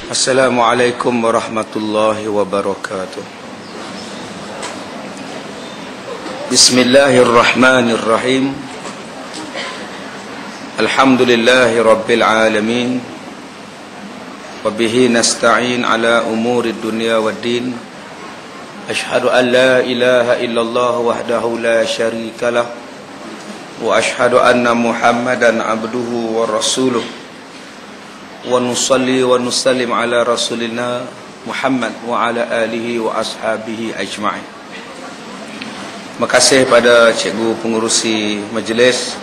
Assalamualaikum warahmatullahi wabarakatuh. Bismillahirrahmanirrahim. Alhamdulillahi rabbil alamin. Wabihi nasta'in ala umuri dunya waddin. Ashhadu an la ilaha illallah wahdahu la syarika lah. Wa ashhadu anna Muhammadan abduhu wa rasuluh. Wa nusalli wa nusallim ala rasulina Muhammad wa ala alihi wa ashabihi ajma'in. Terima kasih pada cikgu pengurusi majlis,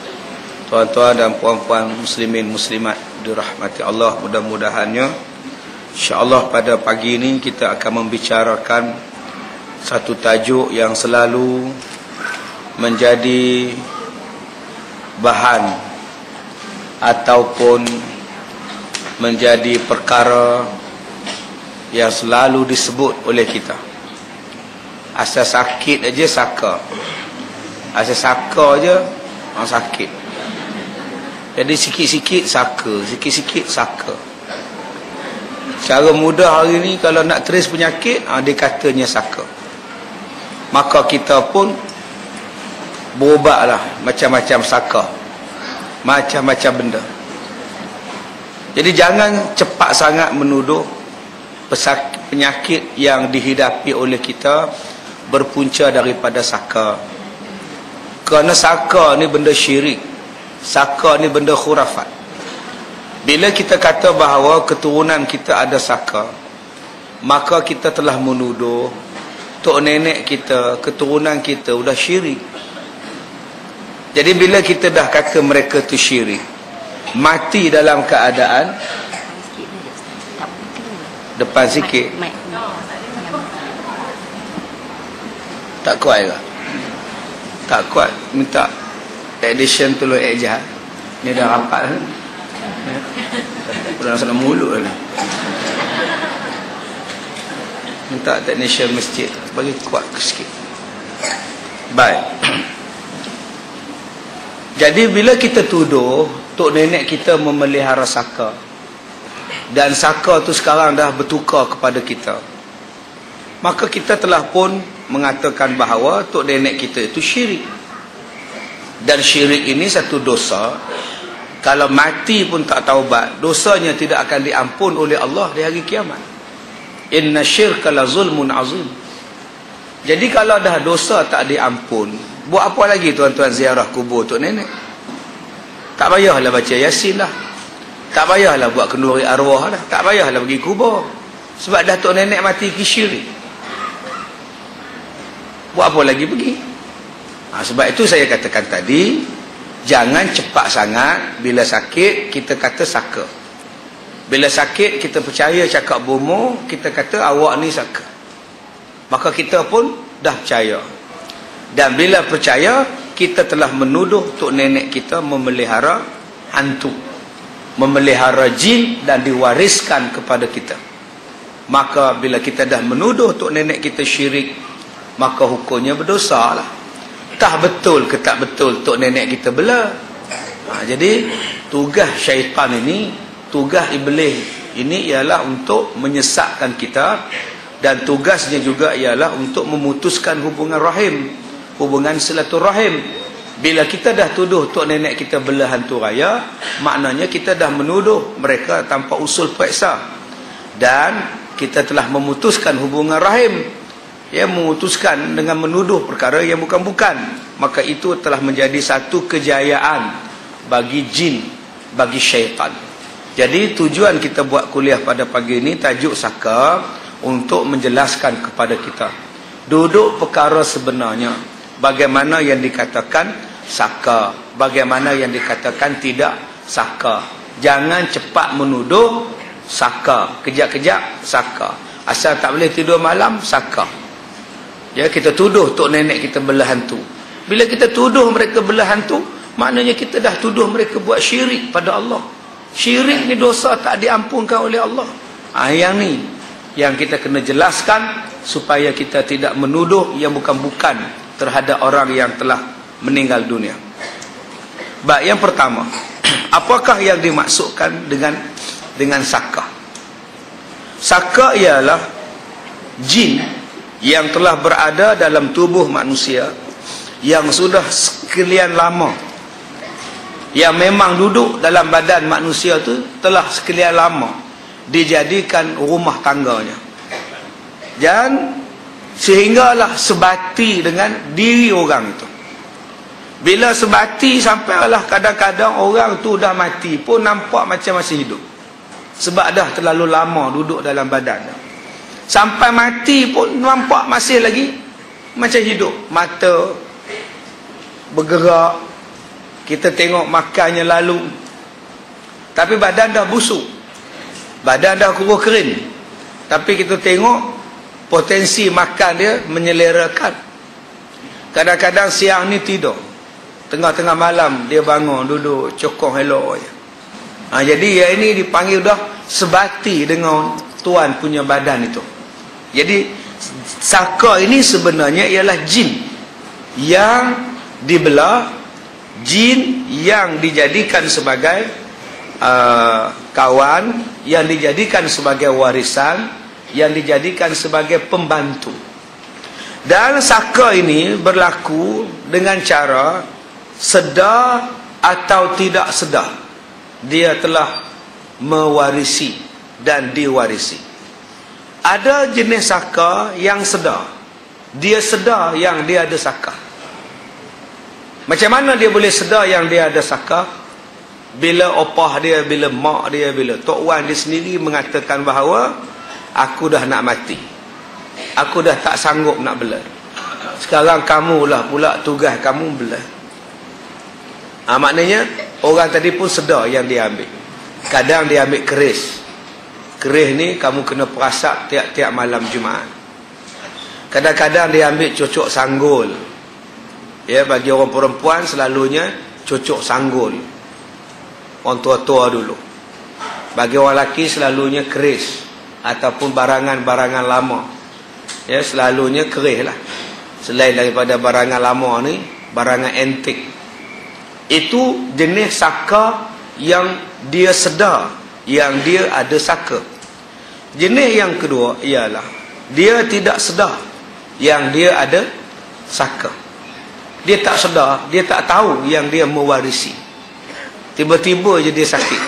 tuan-tuan dan puan-puan muslimin muslimat dirahmati Allah. Mudah-mudahannya insya-Allah pada pagi ini kita akan membicarakan satu tajuk yang selalu menjadi bahan ataupun menjadi perkara yang selalu disebut oleh kita. Asal sakit aja saka, asal saka aja sakit. Jadi sikit-sikit saka, sikit-sikit saka. Cara mudah hari ni kalau nak trace penyakit, dia katanya saka. Maka kita pun berubatlah macam-macam saka, macam-macam benda. Jadi jangan cepat sangat menuduh penyakit yang dihidapi oleh kita berpunca daripada saka. Kerana saka ni benda syirik, saka ni benda khurafat. Bila kita kata bahawa keturunan kita ada saka, maka kita telah menuduh tok nenek kita, keturunan kita sudah syirik. Jadi bila kita dah kata mereka tu syirik, mati dalam keadaan depan sikit, tak kuat ke? Tak kuat, minta edition tolong ejah. Ni dah rapat kan? Pernah sana mulut lah. Minta technician masjid bagi kuat sikit. Baik. Jadi bila kita tuduh tok nenek kita memelihara saka, dan saka tu sekarang dah bertukar kepada kita, maka kita telah pun mengatakan bahawa tok nenek kita itu syirik. Dan syirik ini satu dosa. Kalau mati pun tak taubat, dosanya tidak akan diampun oleh Allah di hari kiamat. Inna syirka la zulmun azim. Jadi kalau dah dosa tak diampun, buat apa lagi tuan-tuan ziarah kubur tok nenek? Tak payahlah baca Yasin dah. Tak payahlah buat kenduri arwah dah. Tak payahlah pergi kubur. Sebab dah tok nenek mati ke syirik. Buat apa lagi pergi? Sebab itu saya katakan tadi, jangan cepat sangat bila sakit kita kata saka. Bila sakit kita percaya cakap bomoh, kita kata awak ni saka. Maka kita pun dah percaya. Dan bila percaya, kita telah menuduh tok nenek kita memelihara hantu, memelihara jin dan diwariskan kepada kita. Maka bila kita dah menuduh tok nenek kita syirik, maka hukumnya berdosa lah. Tah betul ke tak betul tok nenek kita bela. Jadi tugas syaitan ini, tugas iblis ini ialah untuk menyesatkan kita, dan tugasnya juga ialah untuk memutuskan hubungan rahim, hubungan silaturahim. Bila kita dah tuduh tok nenek kita bela hantu raya, maknanya kita dah menuduh mereka tanpa usul periksa, dan kita telah memutuskan hubungan rahim. Ya, memutuskan dengan menuduh perkara yang bukan-bukan. Maka itu telah menjadi satu kejayaan bagi jin, bagi syaitan. Jadi tujuan kita buat kuliah pada pagi ini, tajuk saka, untuk menjelaskan kepada kita duduk perkara sebenarnya. Bagaimana yang dikatakan saka, bagaimana yang dikatakan tidak saka. Jangan cepat menuduh saka, kejap-kejap saka. Asal tak boleh tidur malam, saka. Ya, kita tuduh tok nenek kita belah hantu. Bila kita tuduh mereka belah hantu, maknanya kita dah tuduh mereka buat syirik pada Allah. Syirik ni dosa tak diampunkan oleh Allah. Yang ni yang kita kena jelaskan supaya kita tidak menuduh yang bukan-bukan terhadap orang yang telah meninggal dunia. Baik, yang pertama, apakah yang dimaksudkan dengan saka? Saka ialah jin yang telah berada dalam tubuh manusia yang sudah sekian lama, yang memang duduk dalam badan manusia tu telah sekian lama dijadikan rumah tangganya, dan sehinggalah sebati dengan diri orang itu. Bila sebati sampailah kadang-kadang orang tu dah mati pun nampak macam masih hidup, sebab dah terlalu lama duduk dalam badan. Sampai mati pun nampak masih lagi macam hidup. Mata bergerak, kita tengok makannya lalu, tapi badan dah busuk, badan dah kurus kering, tapi kita tengok potensi makan dia menyelerakan. Kadang-kadang siang ni tidur, tengah-tengah malam dia bangun duduk cokong elok je. Jadi yang ini dipanggil dah sebati dengan tuan punya badan itu. Jadi saka ini sebenarnya ialah jin yang dibelah, jin yang dijadikan sebagai kawan, yang dijadikan sebagai warisan, yang dijadikan sebagai pembantu. Dan saka ini berlaku dengan cara sedar atau tidak sedar. Dia telah mewarisi dan diwarisi. Ada jenis saka yang sedar. Dia sedar yang dia ada saka. Macam mana dia boleh sedar yang dia ada saka? Bila opah dia, bila mak dia, bila tok wan dia sendiri mengatakan bahawa aku dah nak mati, aku dah tak sanggup nak bela, sekarang kamulah pula tugas kamu bela. Maknanya orang tadi pun sedar yang dia ambil. Kadang dia ambil keris. Keris ni kamu kena perasap tiap-tiap malam Jumaat. Kadang-kadang dia ambil cocok sanggul. Ya, bagi orang perempuan selalunya cocok sanggul, orang tua-tua dulu. Bagi orang lelaki selalunya keris ataupun barangan-barangan lama. Ya, selalunya keris lah. Selain daripada barangan lama ni, barangan antik. Itu jenis saka yang dia sedar yang dia ada saka. Jenis yang kedua ialah dia tidak sedar yang dia ada saka. Dia tak sedar, dia tak tahu yang dia mewarisi. Tiba-tiba je dia sakit,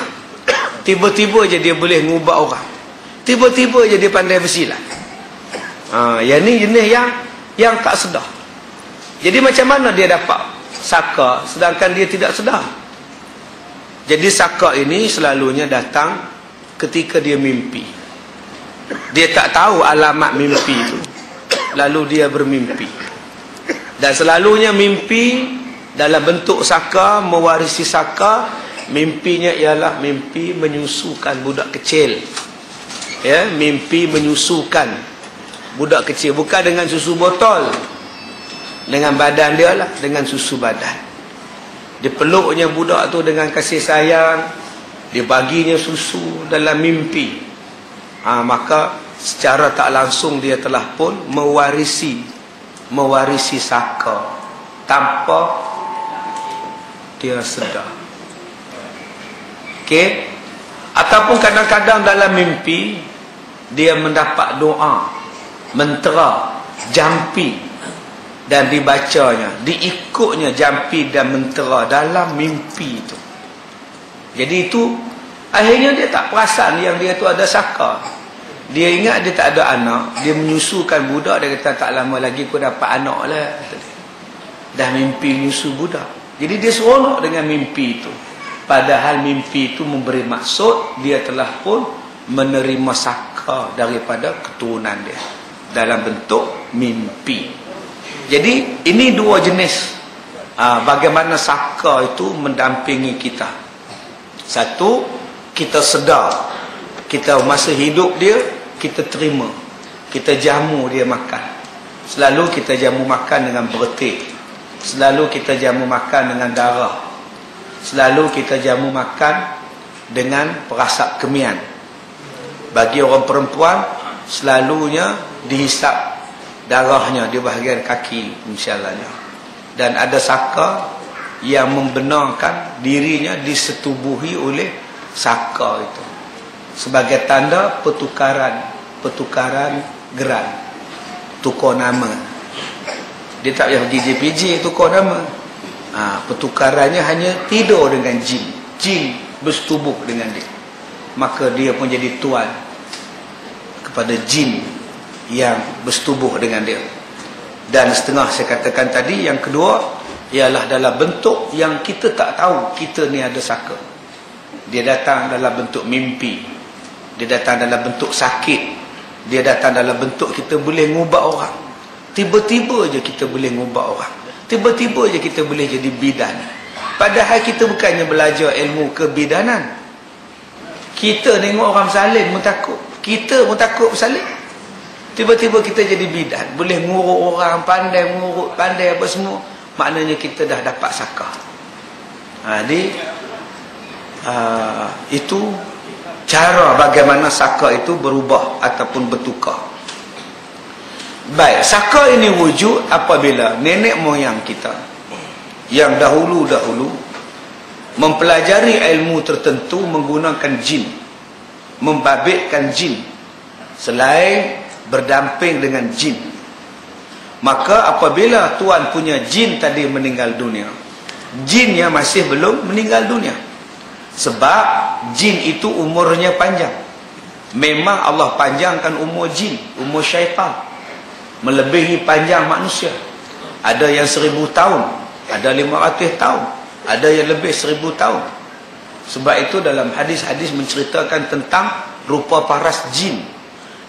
tiba-tiba je dia boleh ngubah orang, tiba-tiba je dia pandai bersilat. Yang ni jenis yang tak sedar. Jadi macam mana dia dapat saka sedangkan dia tidak sedar? Jadi saka ini selalunya datang ketika dia mimpi. Dia tak tahu alamat mimpi itu, lalu dia bermimpi. Dan selalunya mimpi dalam bentuk saka, mewarisi saka. Mimpinya ialah mimpi menyusukan budak kecil. Ya, mimpi menyusukan budak kecil, bukan dengan susu botol, dengan badan dia lah, dengan susu badan. Dipeluknya budak tu dengan kasih sayang, dibaginya susu dalam mimpi. Maka secara tak langsung dia telah pun mewarisi saka tanpa dia sedar. Okey. Ataupun kadang-kadang dalam mimpi dia mendapat doa, mentera, jampi, dan dibacanya, diikutnya jampi dan mentera dalam mimpi itu. Jadi itu akhirnya dia tak perasan yang dia tu ada saka. Dia ingat dia tak ada anak, dia menyusukan budak, dia kata tak lama lagi aku dapat anak lah. Dah mimpi menyusu budak. Jadi dia seronok dengan mimpi itu. Padahal mimpi itu memberi maksud dia telah pun menerima saka daripada keturunan dia dalam bentuk mimpi. Jadi ini dua jenis bagaimana saka itu mendampingi kita. Satu, kita sedar, kita masa hidup dia kita terima, kita jamu dia makan. Selalu kita jamu makan dengan beretik, selalu kita jamu makan dengan darah, selalu kita jamu makan dengan perasap kemian. Bagi orang perempuan selalunya dihisap darahnya di bahagian kaki misalnya. Dan ada saka yang membenarkan dirinya disetubuhi oleh saka itu sebagai tanda pertukaran pertukaran geran, tukar nama. Dia tak payah pergi JPJ tukar nama. Pertukarannya hanya tidur dengan jin. Jin bersetubuh dengan dia, maka dia pun jadi tuan kepada jin yang bersetubuh dengan dia. Dan setengah saya katakan tadi, yang kedua ialah dalam bentuk yang kita tak tahu kita ni ada saka. Dia datang dalam bentuk mimpi, dia datang dalam bentuk sakit, dia datang dalam bentuk kita boleh ngubah orang. Tiba-tiba je kita boleh ngubah orang, tiba-tiba je kita boleh jadi bidan. Padahal kita bukannya belajar ilmu kebidanan. Kita tengok orang bersalin pun takut, kita pun takut bersalin. Tiba-tiba kita jadi bidan, boleh nguruk orang, pandai nguruk, pandai apa semua. Maknanya kita dah dapat saka. Jadi itu cara bagaimana saka itu berubah ataupun bertukar. Baik, saka ini wujud apabila nenek moyang kita yang dahulu-dahulu mempelajari ilmu tertentu menggunakan jin, membabitkan jin, selain berdamping dengan jin. Maka apabila tuan punya jin tadi meninggal dunia, jinnya masih belum meninggal dunia. Sebab jin itu umurnya panjang. Memang Allah panjangkan umur jin, umur syaitan, melebihi panjang manusia. Ada yang 1000 tahun, ada 500 tahun, ada yang lebih 1000 tahun. Sebab itu dalam hadis-hadis menceritakan tentang rupa paras jin.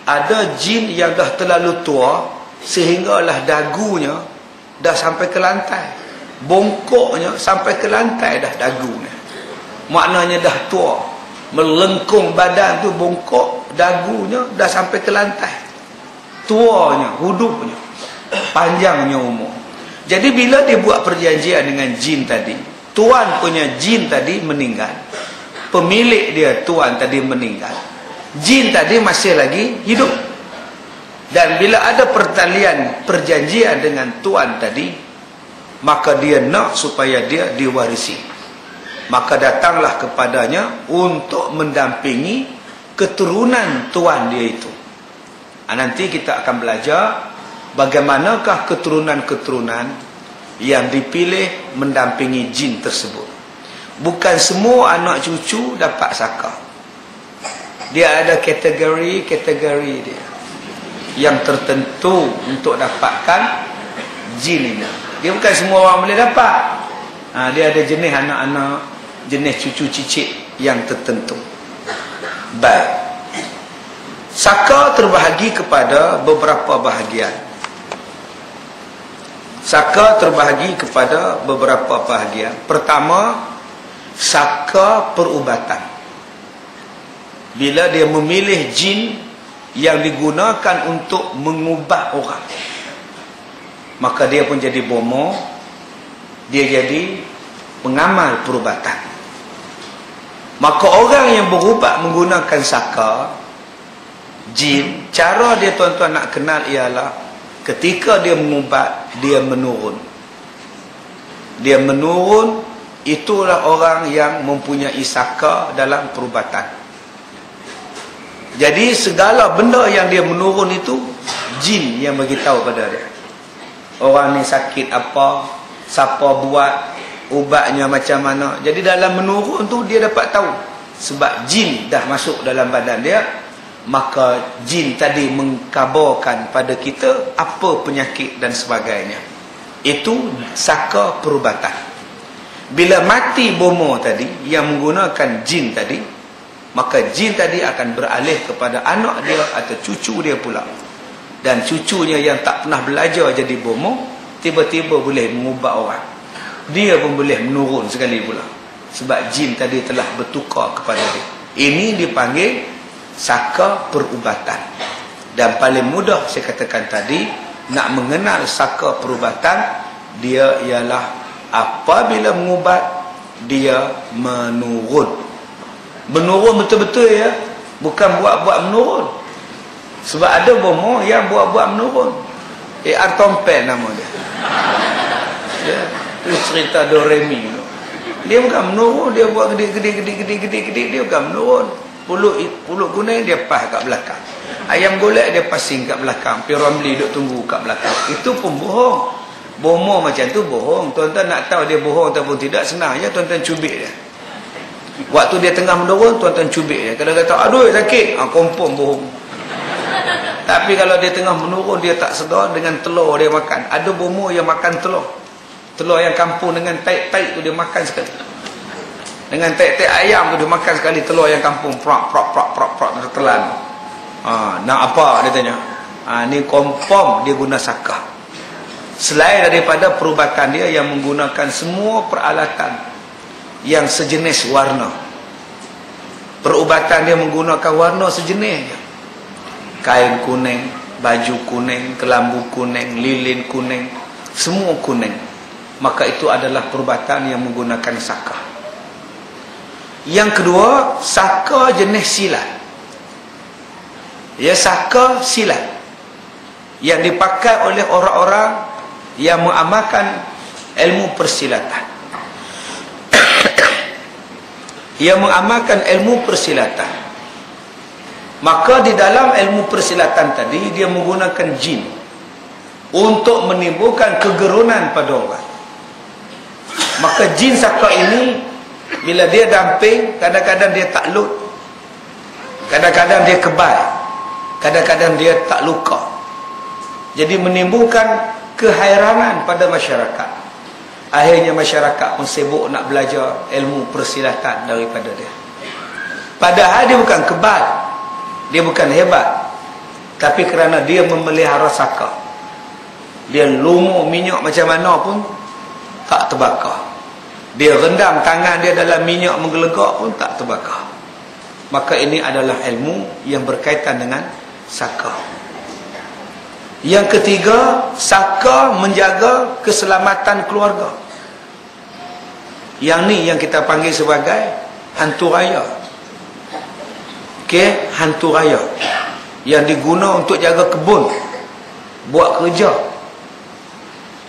Ada jin yang dah terlalu tua sehinggalah dagunya dah sampai ke lantai, bongkoknya sampai ke lantai dah dagunya. Maknanya dah tua, melengkung badan tu, bongkok dagunya dah sampai ke lantai. Tuanya, hidupnya, panjangnya umur. Jadi bila dia buat perjanjian dengan jin tadi, tuan punya jin tadi meninggal, pemilik dia tuan tadi meninggal, jin tadi masih lagi hidup. Dan bila ada pertalian perjanjian dengan tuan tadi, maka dia nak supaya dia diwarisi. Maka datanglah kepadanya untuk mendampingi keturunan tuan dia itu. Nanti kita akan belajar bagaimanakah keturunan-keturunan yang dipilih mendampingi jin tersebut. Bukan semua anak cucu dapat saka. Dia ada kategori-kategori dia yang tertentu untuk dapatkan jin ini. Dia bukan semua orang boleh dapat. Dia ada jenis anak-anak, jenis cucu cicit yang tertentu. Baik. Saka terbahagi kepada beberapa bahagian. Saka terbahagi kepada beberapa bahagian. Pertama, saka perubatan. Bila dia memilih jin yang digunakan untuk mengubah orang, maka dia pun jadi bomo, dia jadi pengamal perubatan. Maka orang yang berubat menggunakan saka jin, cara dia tuan-tuan nak kenal ialah ketika dia mengubat, dia menurun. Dia menurun, itulah orang yang mempunyai saka dalam perubatan. Jadi segala benda yang dia menurun itu jin yang beritahu pada dia. Orang ni sakit apa, siapa buat, ubatnya macam mana. Jadi dalam menurun tu dia dapat tahu. Sebab jin dah masuk dalam badan dia, maka jin tadi mengkabarkan pada kita apa penyakit dan sebagainya. Itu saka perubatan. Bila mati bomo tadi yang menggunakan jin tadi, maka jin tadi akan beralih kepada anak dia atau cucu dia pula. Dan cucunya yang tak pernah belajar jadi bomo, tiba-tiba boleh mengubah orang. Dia pun boleh menurun sekali pula. Sebab jin tadi telah bertukar kepada dia. Ini dipanggil saka perubatan. Dan paling mudah saya katakan tadi, nak mengenal saka perubatan, dia ialah apabila mengubat, dia menurun. Menurun betul-betul ya, bukan buat-buat menurun. Sebab ada bomo yang buat-buat menurun. Artompen nama dia. Ya, itu cerita Doremi. Dia bukan menurun, dia buat gede, dia bukan menurun. Pulut kuning dia pas kat belakang. Ayam golek dia pasing kat belakang. Pi Ramli duk tunggu kat belakang. Itu pun bohong. Bomoh macam tu bohong. Tuan-tuan nak tahu dia bohong ataupun tidak, senang je tuan-tuan cubit dia. Waktu dia tengah mendorong, tuan-tuan cubit dia. Kalau kata aduh sakit, confirm bohong. Tapi kalau dia tengah menurun, dia tak sedar, dengan telur dia makan. Ada bomoh yang makan telur. Telur yang kampung dengan taik-taik tu dia makan sekali. Dengan taik-taik ayam tu dia makan sekali. Telur yang kampung prak tertelan. Nak apa dia tanya? Ni confirm dia guna sakah. Selain daripada perubatan dia yang menggunakan semua peralatan yang sejenis warna. Perubatan dia menggunakan warna sejenis. Kain kuning, baju kuning, kelambu kuning, lilin kuning, semua kuning. Maka itu adalah perubatan yang menggunakan sakah. Yang kedua, sakah jenis silat. Ya, sakah silat yang dipakai oleh orang-orang yang mengamalkan ilmu persilatan. Yang mengamalkan ilmu persilatan. Maka di dalam ilmu persilatan tadi dia menggunakan jin untuk menimbulkan kegerunan pada orang. Maka jin sakar ini bila dia damping, kadang-kadang dia takluk, kadang-kadang dia kebal, kadang-kadang dia tak luka. Jadi menimbulkan kehairanan pada masyarakat. Akhirnya masyarakat pun sibuk nak belajar ilmu persilatan daripada dia. Padahal dia bukan kebal, dia bukan hebat, tapi kerana dia memelihara sakar, dia lumur minyak macam mana pun tak terbakar. Dia rendam tangan dia dalam minyak menggelegak pun tak terbakar. Maka ini adalah ilmu yang berkaitan dengan sakar. Yang ketiga, sakar menjaga keselamatan keluarga. Yang ni yang kita panggil sebagai hantu raya. Okey, hantu raya yang diguna untuk jaga kebun, buat kerja.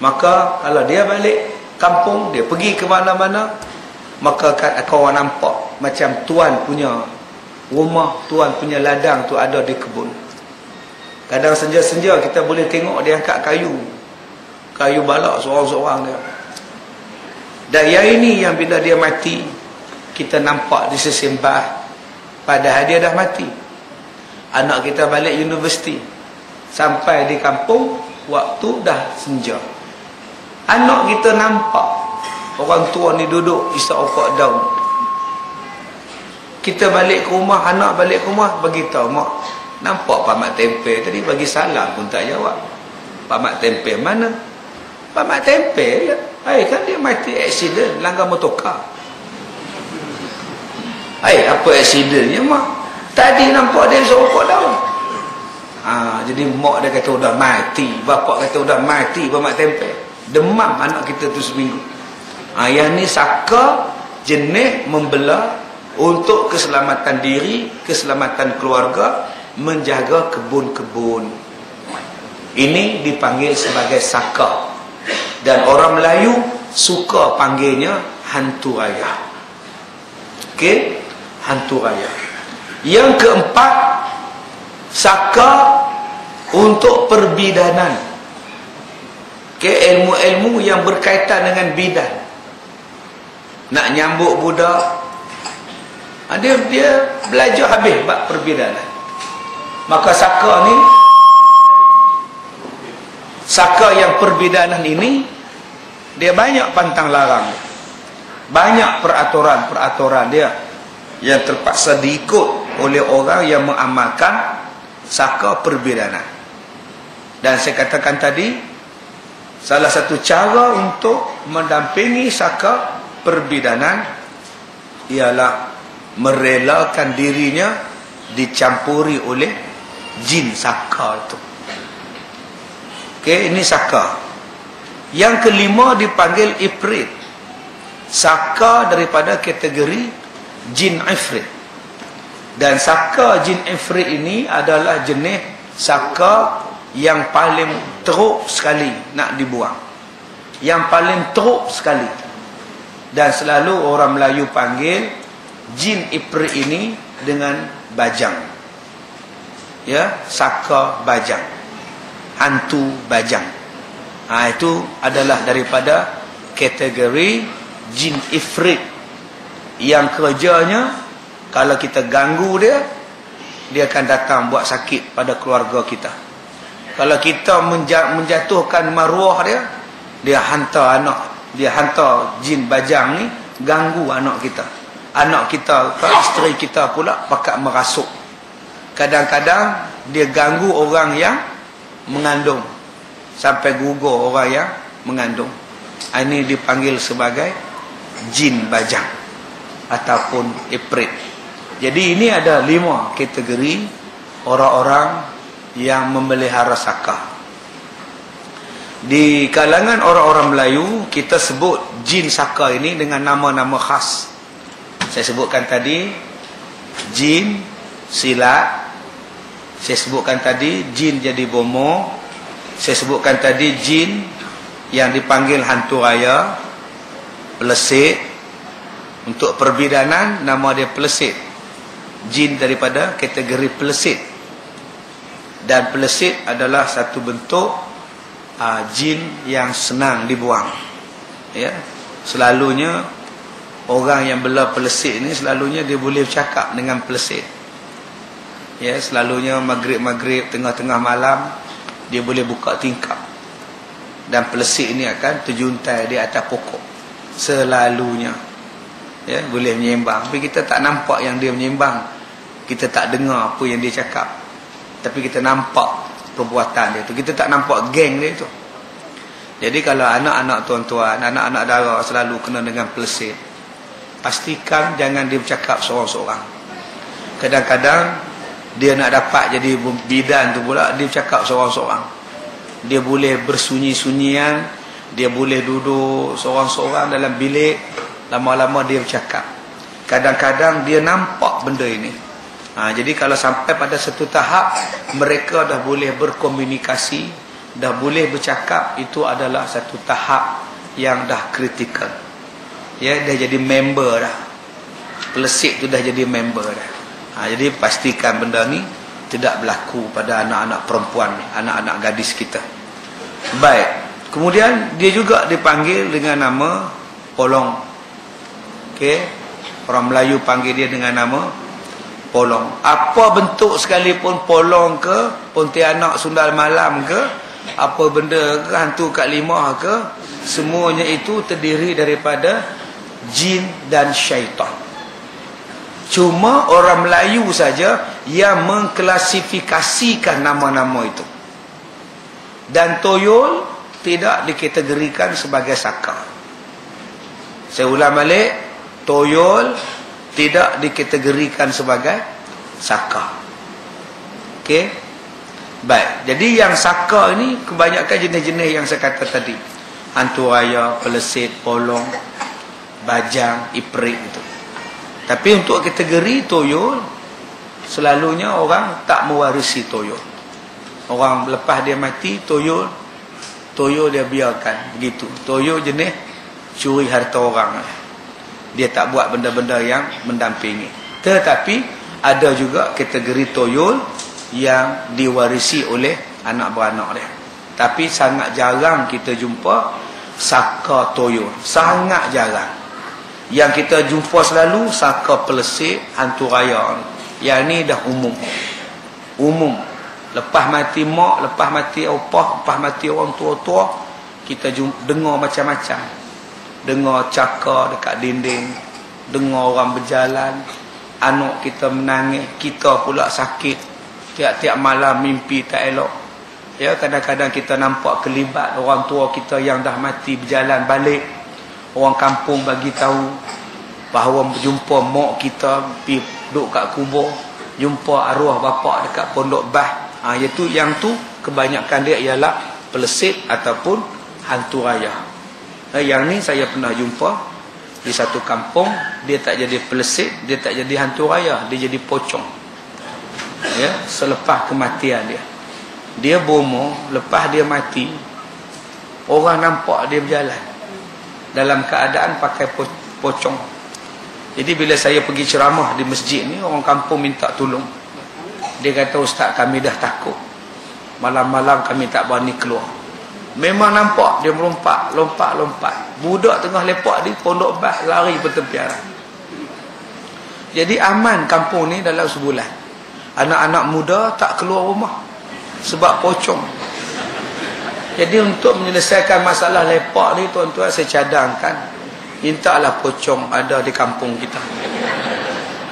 Maka kalau dia balik kampung, dia pergi ke mana-mana, maka kau nampak macam tuan punya rumah, tuan punya ladang tu ada di kebun. Kadang senja-senja kita boleh tengok dia angkat kayu balak seorang-seorang dia. Dan yang ini yang bila dia mati, kita nampak disesembah, padahal dia dah mati. Anak kita balik universiti, sampai di kampung waktu dah senja. Anak kita nampak orang tua ni duduk isap okok daun. Kita balik ke rumah, anak balik ke rumah, beritahu mak, nampak Pak Mat Tempe tadi, bagi salam pun tak jawab. Pak Mat Tempe mana? Pak Mat Tempe kan dia mati aksiden langgar motorkar. Apa aksidennya mak? Tadi nampak dia isap okok daun. Jadi mak dia kata udah mati, bapak kata udah mati Pak Mat Tempe. Demam anak kita tu seminggu. Yang ni saka jenis membela untuk keselamatan diri, keselamatan keluarga, menjaga kebun-kebun. Ini dipanggil sebagai saka. Dan orang Melayu suka panggilnya hantu raya. Okey, hantu raya. Yang keempat, saka untuk perbidanan. Ilmu-ilmu yang berkaitan dengan bidan. Nak nyambuk budak, dia belajar habis bab perbidanan. Maka saka ni, saka yang perbidanan ini, dia banyak pantang larang, banyak peraturan-peraturan dia yang terpaksa diikut oleh orang yang mengamalkan saka perbidanan. Dan saya katakan tadi, salah satu cara untuk mendampingi saka perbidanan ialah merelakan dirinya dicampuri oleh jin saka itu. Okey, ini saka. Yang kelima dipanggil ifrit. Saka daripada kategori jin ifrit. Dan saka jin ifrit ini adalah jenis saka yang paling teruk sekali nak dibuang, yang paling teruk sekali. Dan selalu orang Melayu panggil jin ifrit ini dengan bajang. Ya, saka bajang, hantu bajang. Itu adalah daripada kategori jin ifrit yang kerjanya kalau kita ganggu dia, dia akan datang buat sakit pada keluarga kita. Kalau kita menjatuhkan maruah dia, dia hantar jin bajang ni ganggu anak kita. Anak kita, isteri kita pula pakat merasuk. Kadang-kadang dia ganggu orang yang mengandung, sampai gugur orang yang mengandung. Ini dipanggil sebagai jin bajang ataupun ifrit. Jadi ini ada 5 kategori orang-orang yang memelihara saka. Di kalangan orang-orang Melayu, kita sebut jin saka ini dengan nama-nama khas. Saya sebutkan tadi jin silat, saya sebutkan tadi jin jadi bomo, saya sebutkan tadi jin yang dipanggil hantu raya, pelesit. Untuk perbidanan, nama dia pelesit. Jin daripada kategori pelesit. Dan pelesit adalah satu bentuk jin yang senang dibuang. Ya, selalunya orang yang bela pelesit ni selalunya dia boleh bercakap dengan pelesit. Ya, selalunya maghrib-maghrib, tengah-tengah malam dia boleh buka tingkap. Dan pelesit ini akan terjuntai di atas pokok. Selalunya. Ya, boleh menyembang. Tapi kita tak nampak yang dia menyembang. Kita tak dengar apa yang dia cakap. Tapi kita nampak perbuatan dia tu. Kita tak nampak geng dia tu. Jadi kalau anak-anak tuan-tuan, anak-anak dara selalu kena dengan pelesit, pastikan jangan dia bercakap seorang-seorang. Kadang-kadang dia nak dapat jadi bidan tu pula, dia bercakap seorang-seorang. Dia boleh bersunyi-sunyian, dia boleh duduk seorang-seorang dalam bilik, lama-lama dia bercakap. Kadang-kadang dia nampak benda ini. Jadi kalau sampai pada satu tahap mereka dah boleh berkomunikasi, dah boleh bercakap, itu adalah satu tahap yang dah kritikal. Ya, dah jadi member dah. Pelesit tu dah jadi member dah. Jadi pastikan benda ni tidak berlaku pada anak-anak perempuan, anak-anak gadis kita. Baik. Kemudian dia juga dipanggil dengan nama polong. Okey, orang Melayu panggil dia dengan nama polong. Apa bentuk sekalipun, polong ke, pontianak sundal malam ke, apa benda ke, hantu Kak Limah ke, semuanya itu terdiri daripada jin dan syaitan. Cuma orang Melayu saja yang mengklasifikasikan nama-nama itu. Dan toyol tidak dikategorikan sebagai saka. Saya ulang balik, toyol tidak dikategorikan sebagai saka. Okey. Baik. Jadi yang saka ini kebanyakan jenis-jenis yang saya kata tadi. Hantu raya, pelesit, polong, bajang, ifrit itu. Tapi untuk kategori toyol, selalunya orang tak mewarisi toyol. Orang lepas dia mati, toyol dia biarkan begitu. Toyol jenis curi harta orang. Dia tak buat benda-benda yang mendampingi. Tetapi ada juga kategori toyol yang diwarisi oleh anak beranak dia. Tapi sangat jarang kita jumpa saka toyol. Sangat jarang. Yang kita jumpa selalu saka pelesit, hantu raya. Yang ni dah umum. Umum. Lepas mati mak, lepas mati opah, lepas mati orang tua-tua, kita dengar macam-macam. Dengar cakar dekat dinding, dengar orang berjalan, anak kita menangis, kita pula sakit, tiap-tiap malam mimpi tak elok. Ya, kadang-kadang kita nampak kelibat orang tua kita yang dah mati berjalan balik. Orang kampung bagi tahu bahawa berjumpa mak kita pergi duduk kat kubur, jumpa arwah bapa dekat pondok bah. Iaitu yang tu kebanyakan dia ialah pelesit ataupun hantu raya. Yang ni saya pernah jumpa di satu kampung, dia tak jadi pelesit, dia tak jadi hantu raya, dia jadi pocong. Ya, selepas kematian dia. Dia bomo, lepas dia mati, orang nampak dia berjalan dalam keadaan pakai pocong. Jadi bila saya pergi ceramah di masjid ni, orang kampung minta tolong. Dia kata, ustaz, kami dah takut. Malam-malam kami tak berani keluar. Memang nampak dia melompat, lompat. Budak tengah lepak di pondok bas, lari bertempiaran. Jadi aman kampung ni dalam sebulan. Anak-anak muda tak keluar rumah sebab pocong. Jadi untuk menyelesaikan masalah lepak ni, tuan-tuan, saya cadangkan, mintalah pocong ada di kampung kita.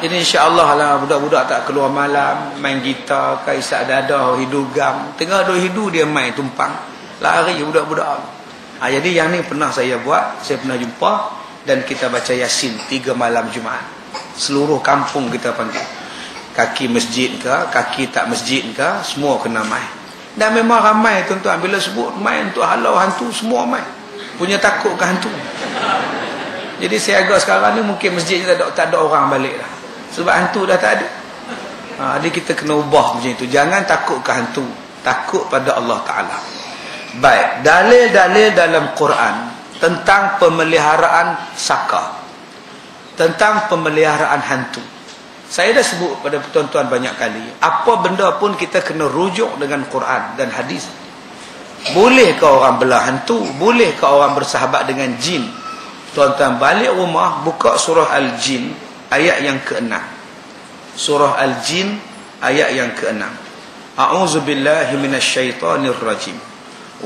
Jadi insya-Allah lah budak-budak tak keluar malam, main gitar, kaisak dada, hidu gam. Tengah duk hidu dia main tumpang, lari budak-budak. Jadi yang ni pernah saya buat, saya pernah jumpa, dan kita baca Yasin 3 malam Jumaat. Seluruh kampung kita panggil. Kaki masjid ke, kaki tak masjid ke, semua kena main. Dan memang ramai, tuan-tuan, bila sebut main untuk halau hantu, semua main. Punya takut ke hantu. Jadi saya agak sekarang ni mungkin masjidnya tak ada orang balik dah. Sebab hantu dah tak ada. Jadi kita kena ubah macam itu. Jangan takut ke hantu, takut pada Allah Ta'ala. Baik, dalil-dalil dalam Quran tentang pemeliharaan saka, tentang pemeliharaan hantu. Saya dah sebut pada tuan-tuan banyak kali, apa benda pun kita kena rujuk dengan Quran dan hadis. Bolehkah orang belah hantu? Bolehkah orang bersahabat dengan jin? Tuan-tuan balik rumah, buka surah Al-Jin ayat yang ke-6. Surah Al-Jin ayat yang ke-6. A'udzubillahi minasyaitonirrajim.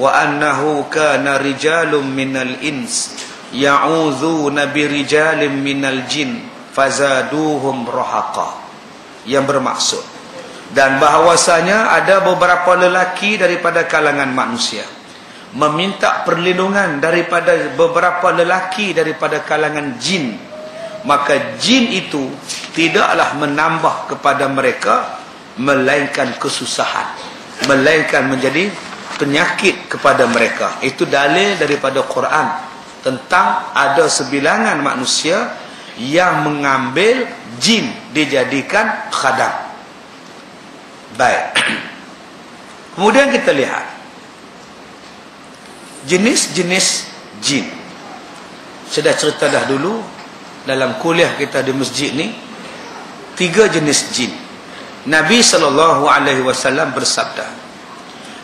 Wa annahu kana rijalun minal ins ya'udzuna birijalin minal jin fazaduhum rahaqa. Yang bermaksud, dan bahawasanya ada beberapa lelaki daripada kalangan manusia meminta perlindungan daripada beberapa lelaki daripada kalangan jin, maka jin itu tidaklah menambah kepada mereka melainkan kesusahan, melainkan menjadi penyakit kepada mereka. Itu dalil daripada Quran tentang ada sebilangan manusia yang mengambil jin dijadikan khadam. Baik. Kemudian kita lihat jenis-jenis jin. Sudah cerita dah dulu dalam kuliah kita di masjid ni, 3 jenis jin. Nabi SAW bersabda,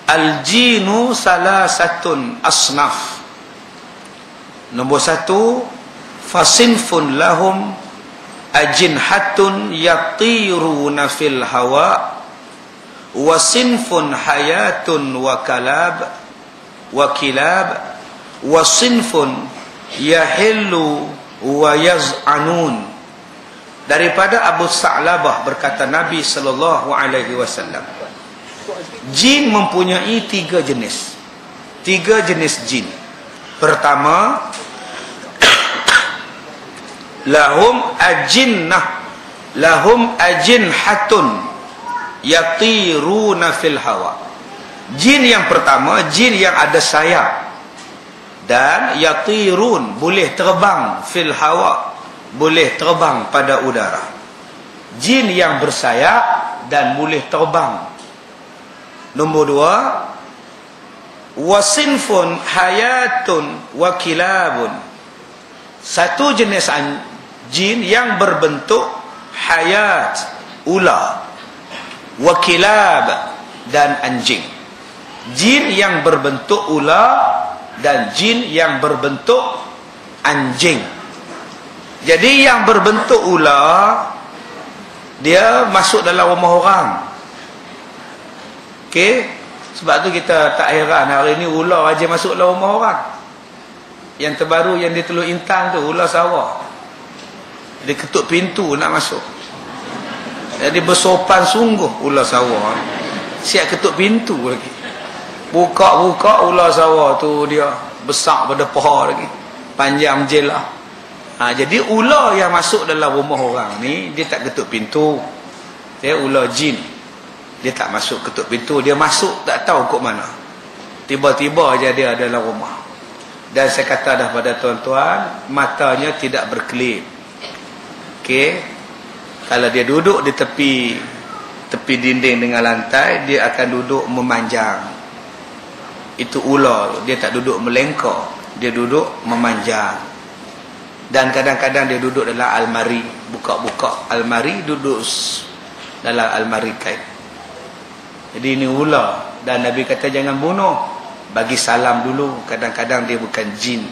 Al-jinu salasatun asnaf. Nombor 1, fasinfun lahum ajinhatun yatiruna fil hawa, wasinfun hayatun wa kalab wa kilab, wasinfun yahillu wa yaz'anun. Daripada Abu Sa'labah berkata Nabi SAW, jin mempunyai 3 jenis. 3 jenis jin. Pertama, lahum ajinhatun yatiruna fil hawa. Jin yang pertama, jin yang ada sayap, dan yatirun, boleh terbang, fil hawa, boleh terbang pada udara. Jin yang bersayap dan boleh terbang. Nombor 2, wasinfun hayatun wa kilabun. Satu jenis jin yang berbentuk hayat, ular, wa kilab, dan anjing. Jin yang berbentuk ular dan jin yang berbentuk anjing. Jadi yang berbentuk ular, dia masuk dalam rumah orang. Okey, sebab tu kita tak heran hari ni ular aja masuk dalam rumah orang. Yang terbaru yang di Teluk Intan tu, ular sawah. Dia ketuk pintu nak masuk. Jadi bersopan sungguh ular sawah. Siap ketuk pintu lagi. Buka-buka ular sawah tu dia besar pada paha lagi. Panjang jelah. Jadi ular yang masuk dalam rumah orang ni, dia tak ketuk pintu. Dia ular jin. Dia tak masuk ketuk pintu. Dia masuk tak tahu kok mana. Tiba-tiba je dia dalam rumah. Dan saya kata dah pada tuan-tuan, matanya tidak berkelip. Okey. Kalau dia duduk di tepi dinding dengan lantai, dia akan duduk memanjang. Itu ular. Dia tak duduk melengkok, dia duduk memanjang. Dan kadang-kadang dia duduk dalam almari, buka-buka almari, duduk dalam almari kain. Jadi ini ular. Dan Nabi kata jangan bunuh, bagi salam dulu. Kadang-kadang dia bukan jin,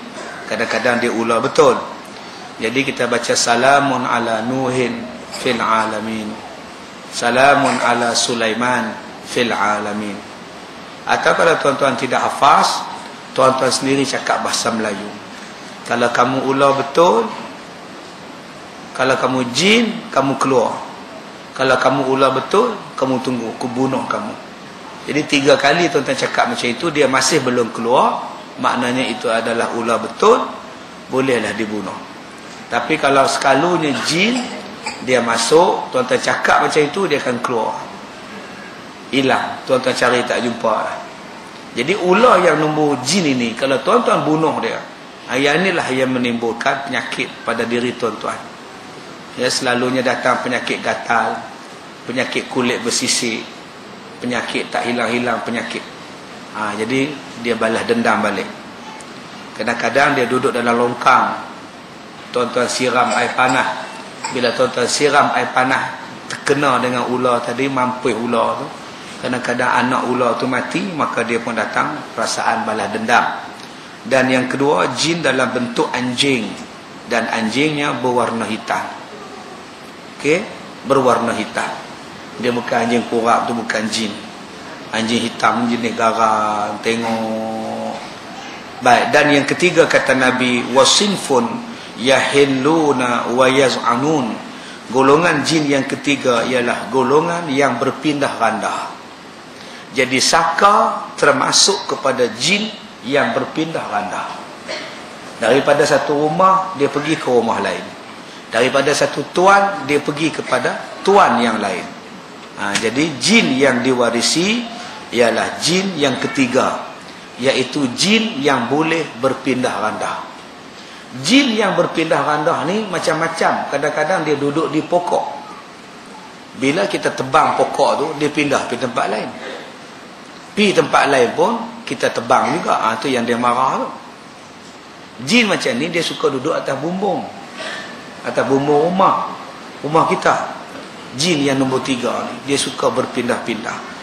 kadang-kadang dia ular betul. Jadi kita baca salamun ala Nuhin fil alamin, salamun ala Sulaiman fil alamin. Atau kalau tuan-tuan tidak hafaz, tuan-tuan sendiri cakap bahasa Melayu. Kalau kamu ular betul, kalau kamu jin, kamu keluar. Kalau kamu ular betul, kamu tunggu, aku bunuh kamu. Jadi 3 kali tuan-tuan cakap macam itu, dia masih belum keluar, maknanya itu adalah ular betul, bolehlah dibunuh. Tapi kalau sekalunya jin, dia masuk, tuan-tuan cakap macam itu, dia akan keluar, hilang, tuan-tuan cari tak jumpa. Jadi ular yang nombor jin ini, kalau tuan-tuan bunuh dia, yang inilah yang menimbulkan penyakit pada diri tuan-tuan. Ya, selalunya datang penyakit gatal, penyakit kulit bersisik, penyakit tak hilang-hilang penyakit. Jadi dia balas dendam balik. Kadang-kadang dia duduk dalam longkang, tuan-tuan siram air panas. Bila tuan-tuan siram air panas, terkena dengan ular tadi, mampus ular tu, kadang-kadang anak ular tu mati, maka dia pun datang perasaan balas dendam. Dan yang kedua, jin dalam bentuk anjing, dan anjingnya berwarna hitam. Okey, berwarna hitam. Dia bukan anjing kurap tu, bukan jin. Anjing hitam jenis garang, tengok. Baik, dan yang ketiga kata Nabi, wasinfun yahilluna wa yaz'anun. Golongan jin yang ketiga ialah golongan yang berpindah randah. Jadi saka termasuk kepada jin yang berpindah randah. Daripada satu rumah dia pergi ke rumah lain, daripada satu tuan dia pergi kepada tuan yang lain. Jadi jin yang diwarisi ialah jin yang ketiga, iaitu jin yang boleh berpindah randah. Jin yang berpindah randah ni macam-macam. Kadang-kadang dia duduk di pokok, bila kita tebang pokok tu, dia pindah pergi tempat lain. Pergi tempat lain pun kita tebang juga. Tu yang dia marah tu. Jin macam ni dia suka duduk atas bumbung, atas bumbung rumah kita. Jin yang nombor 3 ni, dia suka berpindah-pindah.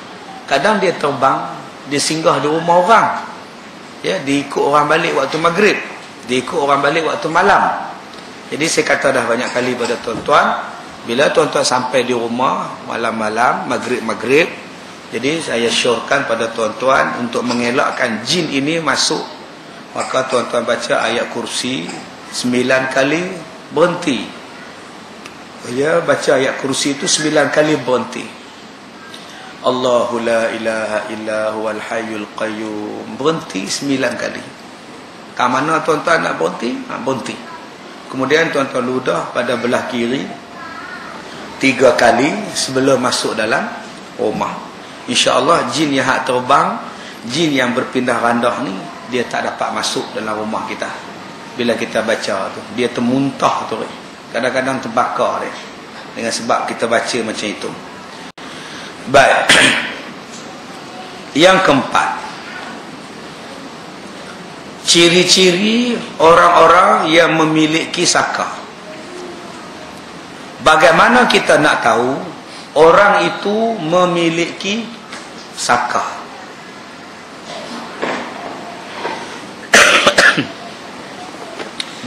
Kadang dia terbang, dia singgah di rumah orang. Ya, dia ikut orang balik waktu maghrib, dia ikut orang balik waktu malam. Jadi saya kata dah banyak kali pada tuan-tuan, bila tuan-tuan sampai di rumah malam-malam, maghrib-maghrib, jadi saya syorkan pada tuan-tuan untuk mengelakkan jin ini masuk, maka tuan-tuan baca ayat kursi 9 kali, berhenti. Ya, baca ayat kursi itu 9 kali, berhenti. Allahu la ilaha illa huwal hayyul qayyum, berhenti 9 kali. Kat mana tuan-tuan nak berhenti? Berhenti. Kemudian tuan-tuan ludah pada belah kiri 3 kali sebelum masuk dalam rumah. InsyaAllah jin yang hak terbang, jin yang berpindah randah ni, dia tak dapat masuk dalam rumah kita. Bila kita baca tu, dia termuntah tu. Kadang-kadang terbakar dia, dengan sebab kita baca macam itu. Baik. Yang keempat, ciri-ciri orang-orang yang memiliki saka. Bagaimana kita nak tahu orang itu memiliki saka?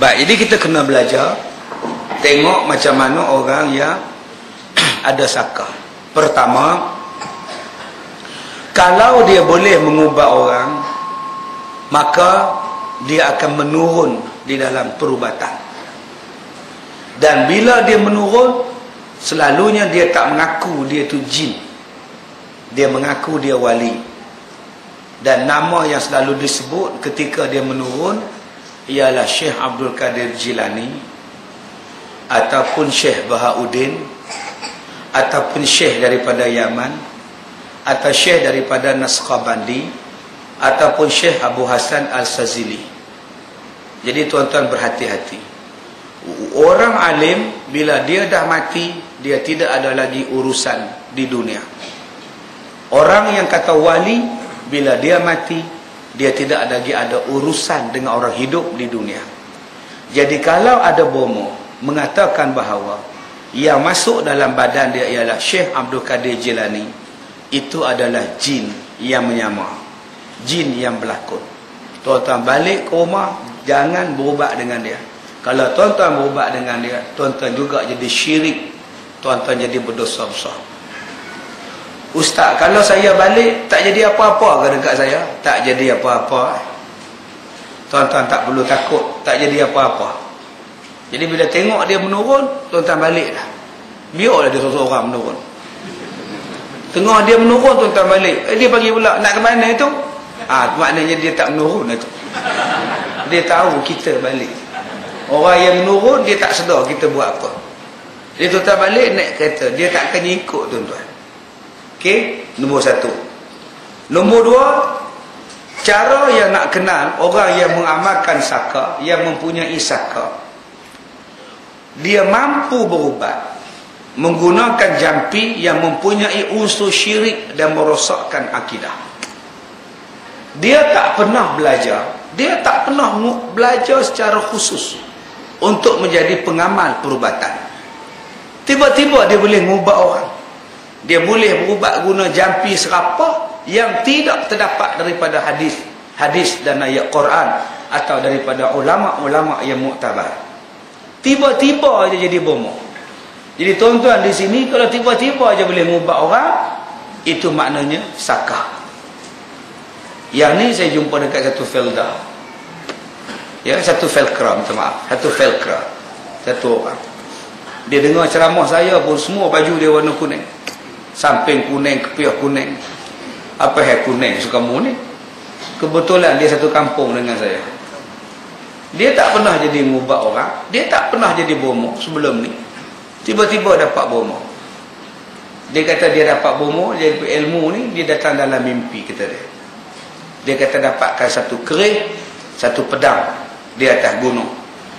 Baik, jadi kita kena belajar tengok macam mana orang yang ada saka. Pertama, kalau dia boleh mengubah orang, maka dia akan menurun di dalam perubatan. Dan bila dia menurun, selalunya dia tak mengaku dia tu jin, dia mengaku dia wali. Dan nama yang selalu disebut ketika dia menurun ialah Syekh Abdul Qadir Jilani, ataupun Syekh Bahauddin, ataupun Syekh daripada Yaman, atau Syekh daripada Naqshbandi, ataupun Syekh Abu Hasan Al-Sazili. Jadi tuan-tuan berhati-hati. Orang alim bila dia dah mati, dia tidak ada lagi urusan di dunia. Orang yang kata wali, bila dia mati, dia tidak lagi ada urusan dengan orang hidup di dunia. Jadi kalau ada bomoh mengatakan bahawa yang masuk dalam badan dia ialah Syekh Abdul Qadir Jilani, itu adalah jin yang menyamar, jin yang berlakon. Tuan-tuan balik ke rumah, jangan berubat dengan dia. Kalau tuan-tuan berubat dengan dia, tuan-tuan juga jadi syirik, tuan-tuan jadi berdosa besar. Ustaz, kalau saya balik tak jadi apa-apa ke dekat saya? Tak jadi apa-apa. Tuan-tuan tak perlu takut, tak jadi apa-apa. Jadi bila tengok dia menurun, tuan-tuan balik dah. Biarlah dia seorang-seorang menurun. Tengah dia menurun, tuan-tuan balik. Dia bagi pula, nak ke mana itu? Maknanya dia tak menurun itu. Dia tahu kita balik. Orang yang menurun, dia tak sedar kita buat apa. Dia tuan-tuan balik naik kereta, dia tak akan ikut tuan-tuan. Okey, nombor 1. Nombor 2, cara yang nak kenal orang yang mengamalkan saka, yang mempunyai saka, dia mampu berubat menggunakan jampi yang mempunyai unsur syirik dan merosakkan akidah. Dia tak pernah belajar secara khusus untuk menjadi pengamal perubatan. Tiba-tiba dia boleh mengubah orang. Dia boleh berubat guna jampi serapah yang tidak terdapat daripada hadis dan ayat Quran atau daripada ulama-ulama yang muktabar. Tiba-tiba aja jadi bomoh. Jadi tuan-tuan di sini kalau tiba-tiba aja boleh mengubah orang, itu maknanya sakah. Yang ni saya jumpa dekat satu felda. Ya, satu felkra, minta maaf. Satu felkra. Satu orang. Dia dengar ceramah saya pun semua baju dia warna kuning. Samping kuning, kepiah kuning. Apa yang kuning suka mu ni? Kebetulan dia satu kampung dengan saya. Dia tak pernah jadi mengubah orang. Dia tak pernah jadi bomoh sebelum ni. Tiba-tiba dapat bomoh. Dia kata dia dapat bomoh, dia ilmu ni, dia datang dalam mimpi, kata dia. Dia kata dapatkan satu kerih, satu pedang di atas gunung.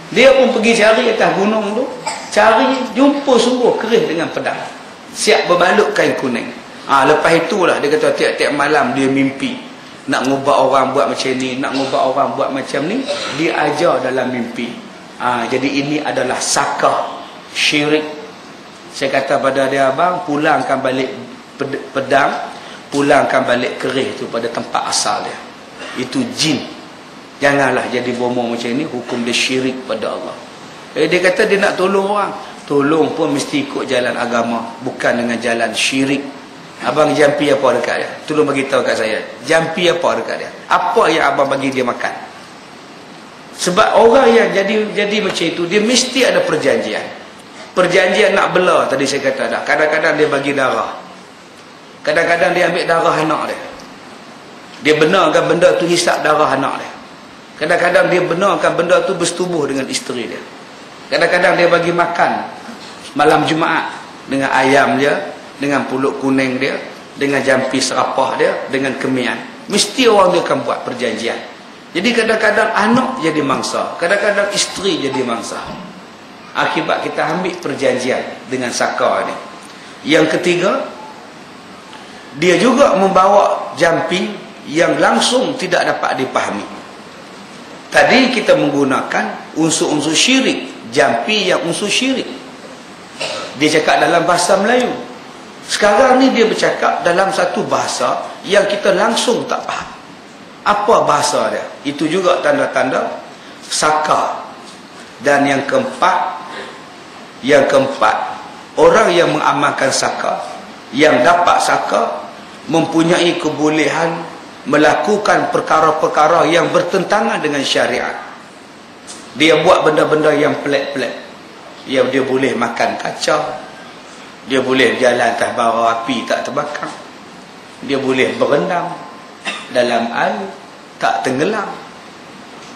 Dia pun pergi cari atas gunung tu, cari, jumpa sungguh kerih dengan pedang. Siap berbalut kain kuning. Lepas itulah dia kata tiap-tiap malam dia mimpi nak ngubah orang buat macam ni, nak ngubah orang buat macam ni, dia ajar dalam mimpi. Jadi ini adalah sakah syirik. Saya kata pada dia, abang, pulangkan balik pedang, pulangkan balik kerih tu pada tempat asal dia. Itu jin. Janganlah jadi bomoh macam ni, hukum dia syirik pada Allah. Dia kata dia nak tolong orang, tolong pun mesti ikut jalan agama, bukan dengan jalan syirik. Abang jampi apa dekat dia? Tolong bagi tahu kat saya. Jampi apa dekat dia? Apa yang abang bagi dia makan? Sebab orang yang jadi macam itu, dia mesti ada perjanjian. Perjanjian nak bela tadi saya kata dah. Kadang-kadang dia bagi darah. Kadang-kadang dia ambil darah anak dia. Dia benarkan benda tu hisap darah anak dia. Kadang-kadang dia benarkan benda tu bersetubuh dengan isteri dia. Kadang-kadang dia bagi makan malam Jumaat dengan ayam dia, dengan pulut kuning dia, dengan jampi serapah dia, dengan kemian. Mesti orang dia akan buat perjanjian. Jadi kadang-kadang anak jadi mangsa, kadang-kadang isteri jadi mangsa. Akibat kita ambil perjanjian dengan saka ni. Yang ketiga, dia juga membawa jampi yang langsung tidak dapat dipahami. Tadi kita menggunakan unsur-unsur syirik, jampi yang unsur syirik. Dia cakap dalam bahasa Melayu. Sekarang ni dia bercakap dalam satu bahasa yang kita langsung tak faham. Apa bahasa dia? Itu juga tanda-tanda saka. Dan yang keempat, orang yang mengamalkan saka, yang dapat saka, mempunyai kebolehan melakukan perkara-perkara yang bertentangan dengan syariat. Dia buat benda-benda yang pelik-pelik. Dia boleh makan kacang, dia boleh berjalan atas bara api tak terbakar, dia boleh berendam dalam air tak tenggelam.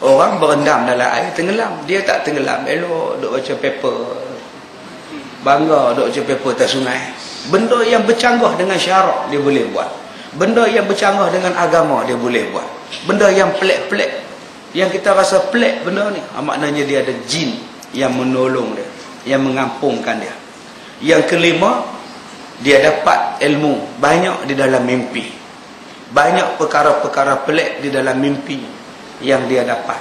Orang berendam dalam air tenggelam, dia tak tenggelam. Elok duk baca paper, bangga duk baca paper atas sungai. Benda yang bercanggah dengan syarak dia boleh buat. Benda yang bercanggah dengan agama dia boleh buat. Benda yang pelik-pelik, yang kita rasa pelik benda ni, maknanya dia ada jin yang menolong dia, yang mengampungkan dia. Yang kelima, dia dapat ilmu banyak di dalam mimpi. Banyak perkara-perkara pelik di dalam mimpi yang dia dapat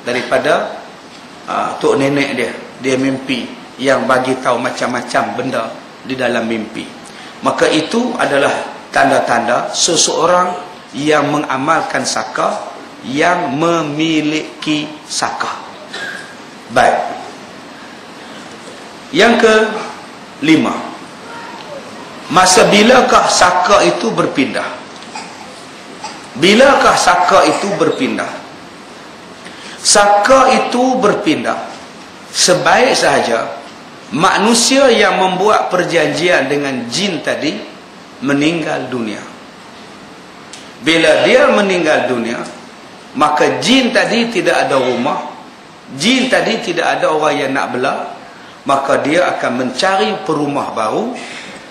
daripada tok nenek dia mimpi yang bagi tahu macam-macam benda di dalam mimpi. Maka itu adalah tanda-tanda seseorang yang mengamalkan saka, yang memiliki saka. Baik. Yang kelima, masa bilakah saka itu berpindah? Bilakah saka itu berpindah? Saka itu berpindah sebaik sahaja manusia yang membuat perjanjian dengan jin tadi meninggal dunia. Bila dia meninggal dunia, maka jin tadi tidak ada rumah, jin tadi tidak ada orang yang nak bela, maka dia akan mencari perumah baru,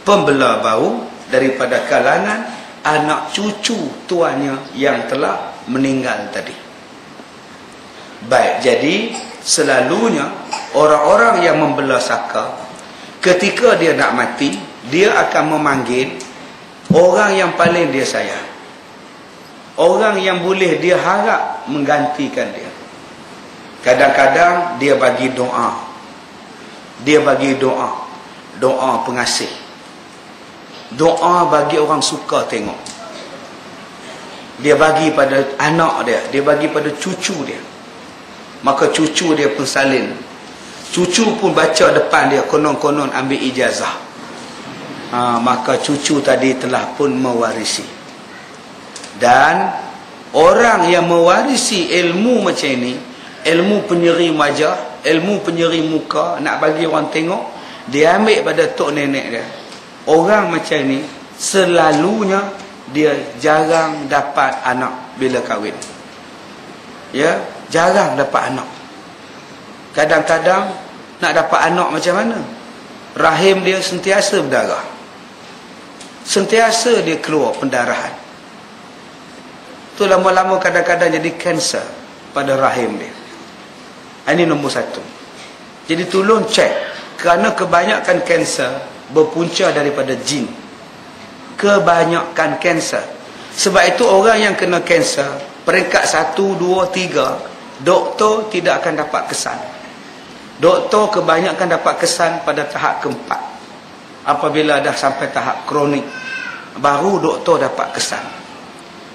pembela baru daripada kalangan anak cucu tuannya yang telah meninggal tadi. Baik, jadi selalunya orang-orang yang membela saka, ketika dia nak mati, dia akan memanggil orang yang paling dia sayang, orang yang boleh dia harap menggantikan dia. Kadang-kadang dia bagi doa, dia bagi doa, doa pengasih, doa bagi orang suka tengok. Dia bagi pada anak dia bagi pada cucu dia. Maka cucu dia pun salin, cucu pun baca depan dia, konon-konon ambil ijazah. Maka cucu tadi telah pun mewarisi. Dan orang yang mewarisi ilmu macam ini, ilmu penyeri wajah, ilmu penyeri muka, nak bagi orang tengok, dia ambil pada tok nenek dia. Orang macam ni selalunya dia jarang dapat anak bila kahwin. Ya, jarang dapat anak. Kadang-kadang nak dapat anak macam mana? Rahim dia sentiasa berdarah, sentiasa dia keluar pendarahan. Tu lama-lama kadang-kadang jadi kanser pada rahim dia. Ini nombor satu. Jadi tolong cek, kerana kebanyakan kanser berpunca daripada jin. Kebanyakan kanser. Sebab itu orang yang kena kanser peringkat 1, 2, 3, doktor tidak akan dapat kesan. Doktor kebanyakan dapat kesan pada tahap keempat. Apabila dah sampai tahap kronik, baru doktor dapat kesan.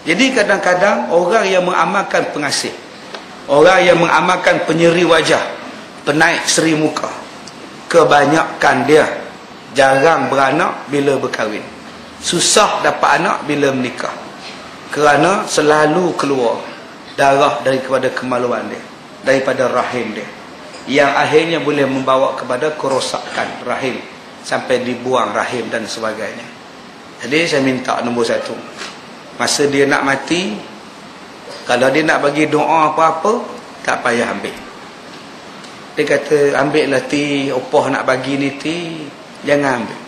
Jadi kadang-kadang orang yang mengamalkan pengasih, orang yang mengamalkan penyeri wajah, penaik seri muka, kebanyakan dia jarang beranak bila berkahwin, susah dapat anak bila menikah, kerana selalu keluar darah daripada kemaluan dia, daripada rahim dia, yang akhirnya boleh membawa kepada kerosakan rahim sampai dibuang rahim dan sebagainya. Jadi saya minta nombor satu, masa dia nak mati, kalau dia nak bagi doa apa-apa, tak payah ambil. Dia kata, ambil lah ti, opah nak bagi ni ti, jangan ambil.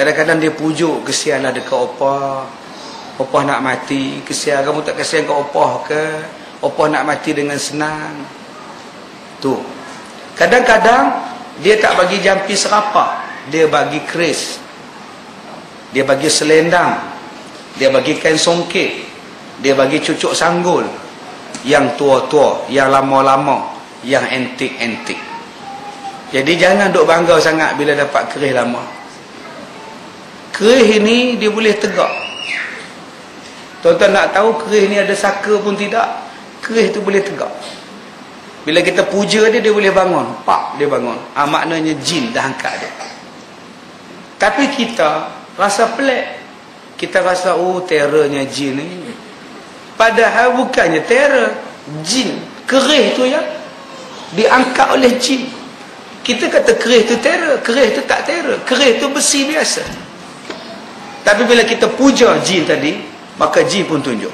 Kadang-kadang dia pujuk, kesianlah dekat opah, opah nak mati, kesian, kamu tak kesian kat opah ke? Opah nak mati dengan senang. Tu. Kadang-kadang dia tak bagi jampi serapah, dia bagi keris, dia bagi selendang, dia bagi kain songket, dia bagi cucuk sanggul, yang tua-tua, yang lama-lama, yang antik-antik. Jadi jangan duk bangga sangat bila dapat keris lama. Keris ini dia boleh tegak. Tuan-tuan nak tahu keris ni ada saka pun tidak, keris tu boleh tegak. Bila kita puja dia, dia boleh bangun. Pak, dia bangun. Maknanya jin dah angkat dia. Tapi kita rasa pelik. Kita rasa, oh terornya jin ni. Padahal bukannya teror, jin. Keris tu ya diangkat oleh jin. Kita kata keris tu teror, keris tu tak teror, keris tu besi biasa. Tapi bila kita puja jin tadi, maka jin pun tunjuk.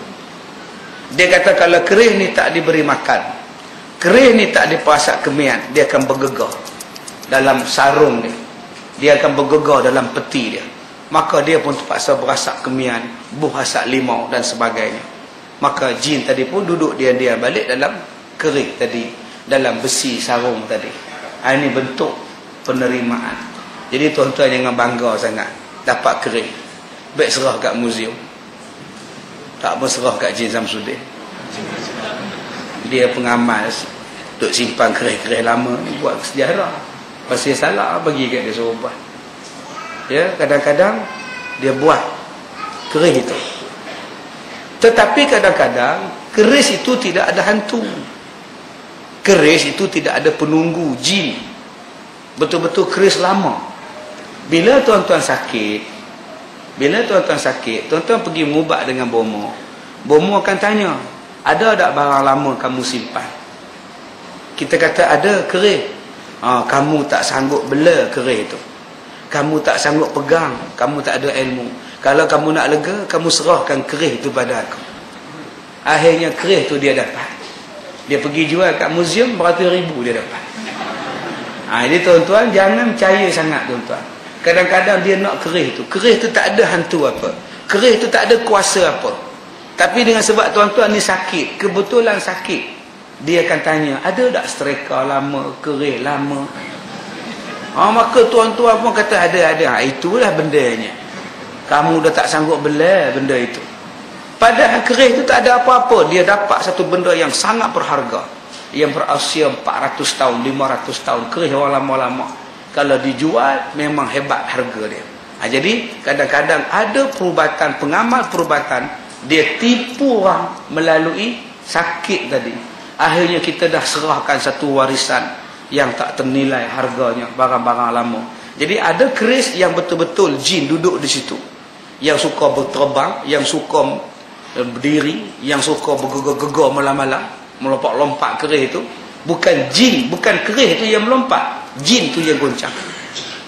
Dia kata kalau keris ni tak diberi makan, keris ni tak dipasak kemian, dia akan bergegar dalam sarung dia, dia akan bergegar dalam peti dia. Maka dia pun terpaksa berasak kemian, buh asak limau dan sebagainya. Maka jin tadi pun duduk diam-diam balik dalam keris tadi, dalam besi sarung tadi. Ini bentuk penerimaan. Jadi tuan-tuan jangan bangga sangat dapat keris, baik serah kat muzium, tak berserah kat Jin Samsudin. dia pengamal, duk simpan kerih-kerih lama, buat sejarah. Pasal salah, bagi kat dia suruh buat. Ya, kadang-kadang dia buat keris itu. Tetapi kadang-kadang keris itu tidak ada hantu. Keris itu tidak ada penunggu, jin. Betul-betul keris lama. Bila tuan-tuan sakit, tuan-tuan pergi mengubat dengan bomo. Bomo akan tanya, ada tak barang lama kamu simpan? Kita kata ada keris. Kamu tak sanggup bela keris itu. Kamu tak sanggup pegang, kamu tak ada ilmu. Kalau kamu nak lega, kamu serahkan keris itu pada aku. Akhirnya keris itu dia dapat. Dia pergi jual kat muzium, beratus ribu dia dapat. Jadi tuan-tuan, jangan percaya sangat tuan-tuan. Kadang-kadang dia nak keris itu. Keris itu tak ada hantu apa. Keris itu tak ada kuasa apa. Tapi dengan sebab tuan-tuan ni sakit, kebetulan sakit, dia akan tanya, ada tak setrika lama, keris lama? Maka tuan-tuan pun kata ada. Itulah bendanya. Kamu dah tak sanggup bela benda itu. Padahal keris itu tak ada apa-apa. Dia dapat satu benda yang sangat berharga, yang berusia 400 tahun, 500 tahun. Keris orang lama-lama, kalau dijual memang hebat harga dia. Jadi kadang-kadang ada perubatan, pengamal perubatan, dia tipu orang melalui sakit tadi. Akhirnya kita dah serahkan satu warisan yang tak ternilai harganya, barang-barang lama. Jadi ada keris yang betul-betul jin duduk di situ, yang suka berterbang, yang suka berdiri, yang suka bergegar-gegar malam-malam, melompat-lompat keris itu. Bukan jin, bukan keris itu yang melompat, jin tu yang goncang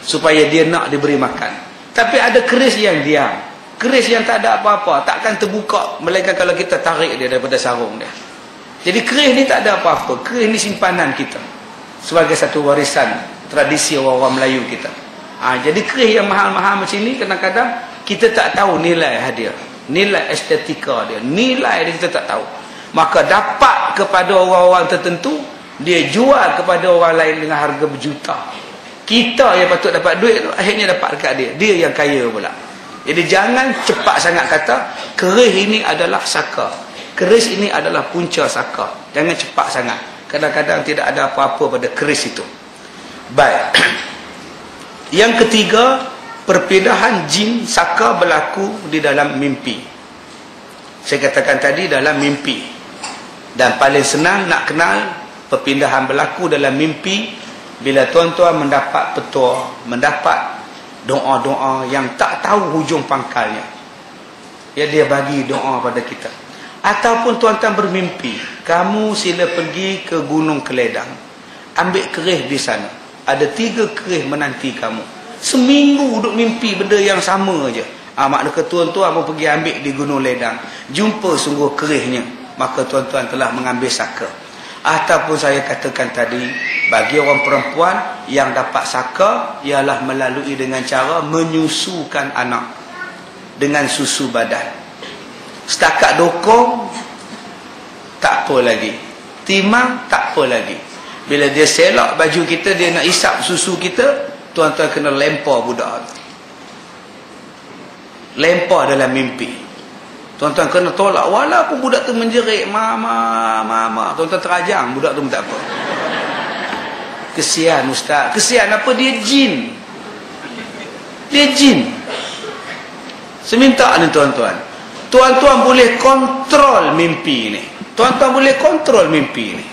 supaya dia nak diberi makan. Tapi ada keris yang diam, keris yang tak ada apa-apa, takkan terbuka melainkan kalau kita tarik dia daripada sarung dia. Jadi keris ni tak ada apa-apa. Keris ni simpanan kita sebagai satu warisan tradisi orang-orang Melayu kita. Jadi keris yang mahal-mahal macam ni, kadang-kadang kita tak tahu nilai hadiah, nilai estetika dia, nilai dia kita tak tahu. Maka dapat kepada orang-orang tertentu, dia jual kepada orang lain dengan harga berjuta. Kita yang patut dapat duit tu, akhirnya dapat dekat dia. Dia yang kaya pula. Jadi jangan cepat sangat kata keris ini adalah saka, keris ini adalah punca saka. Jangan cepat sangat. Kadang-kadang tidak ada apa-apa pada keris itu. Baik. Yang ketiga, perpindahan jin saka berlaku di dalam mimpi. Saya katakan tadi dalam mimpi. Dan paling senang nak kenal perpindahan berlaku dalam mimpi bila tuan-tuan mendapat petua, mendapat doa-doa yang tak tahu hujung pangkalnya. Ya, dia bagi doa pada kita. Ataupun tuan-tuan bermimpi, kamu sila pergi ke Gunung Keledang, ambil keris di sana. Ada 3 keris menanti kamu. Seminggu duduk mimpi benda yang sama aja. Maknanya tuan-tuan mau pergi ambil di Gunung Ledang, jumpa sungguh kerisnya, maka tuan-tuan telah mengambil saka. Ataupun saya katakan tadi, bagi orang perempuan yang dapat saka ialah melalui dengan cara menyusukan anak dengan susu badan. Setakat dokong tak apa lagi, timang tak apa lagi. Bila dia selak baju kita, dia nak isap susu kita, tuan-tuan kena lempar budak tu. Lempar dalam mimpi. Tuan-tuan kena tolak, walaupun budak tu menjerit mama, tuan-tuan terajang, budak tu tak apa. Kesian ustaz. Kesian apa? Dia jin. Dia jin. Seminta ni tuan-tuan, tuan-tuan boleh kontrol mimpi ni. Tuan-tuan boleh kontrol mimpi ni.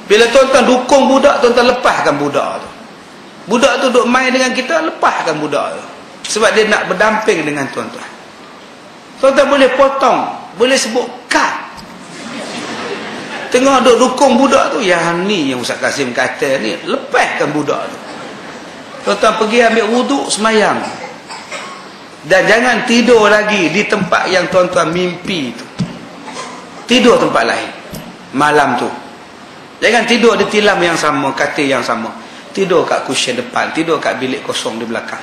Bila tuan-tuan dukung budak, tuan-tuan lepaskan budak tu. Budak tu duk main dengan kita, lepaskan budak tu. Sebab dia nak berdamping dengan tuan-tuan. Tuan-tuan boleh potong, boleh sebut cut. Tengah duk dukung budak tu, yang ni yang Ustaz Kasim kata ni, lepaskan budak tu. Tuan-tuan pergi ambil wuduk, semayang. Dan jangan tidur lagi di tempat yang tuan-tuan mimpi tu. Tidur tempat lain malam tu. Jangan tidur di tilam yang sama, katil yang sama. Tidur kat cushion depan, tidur kat bilik kosong di belakang.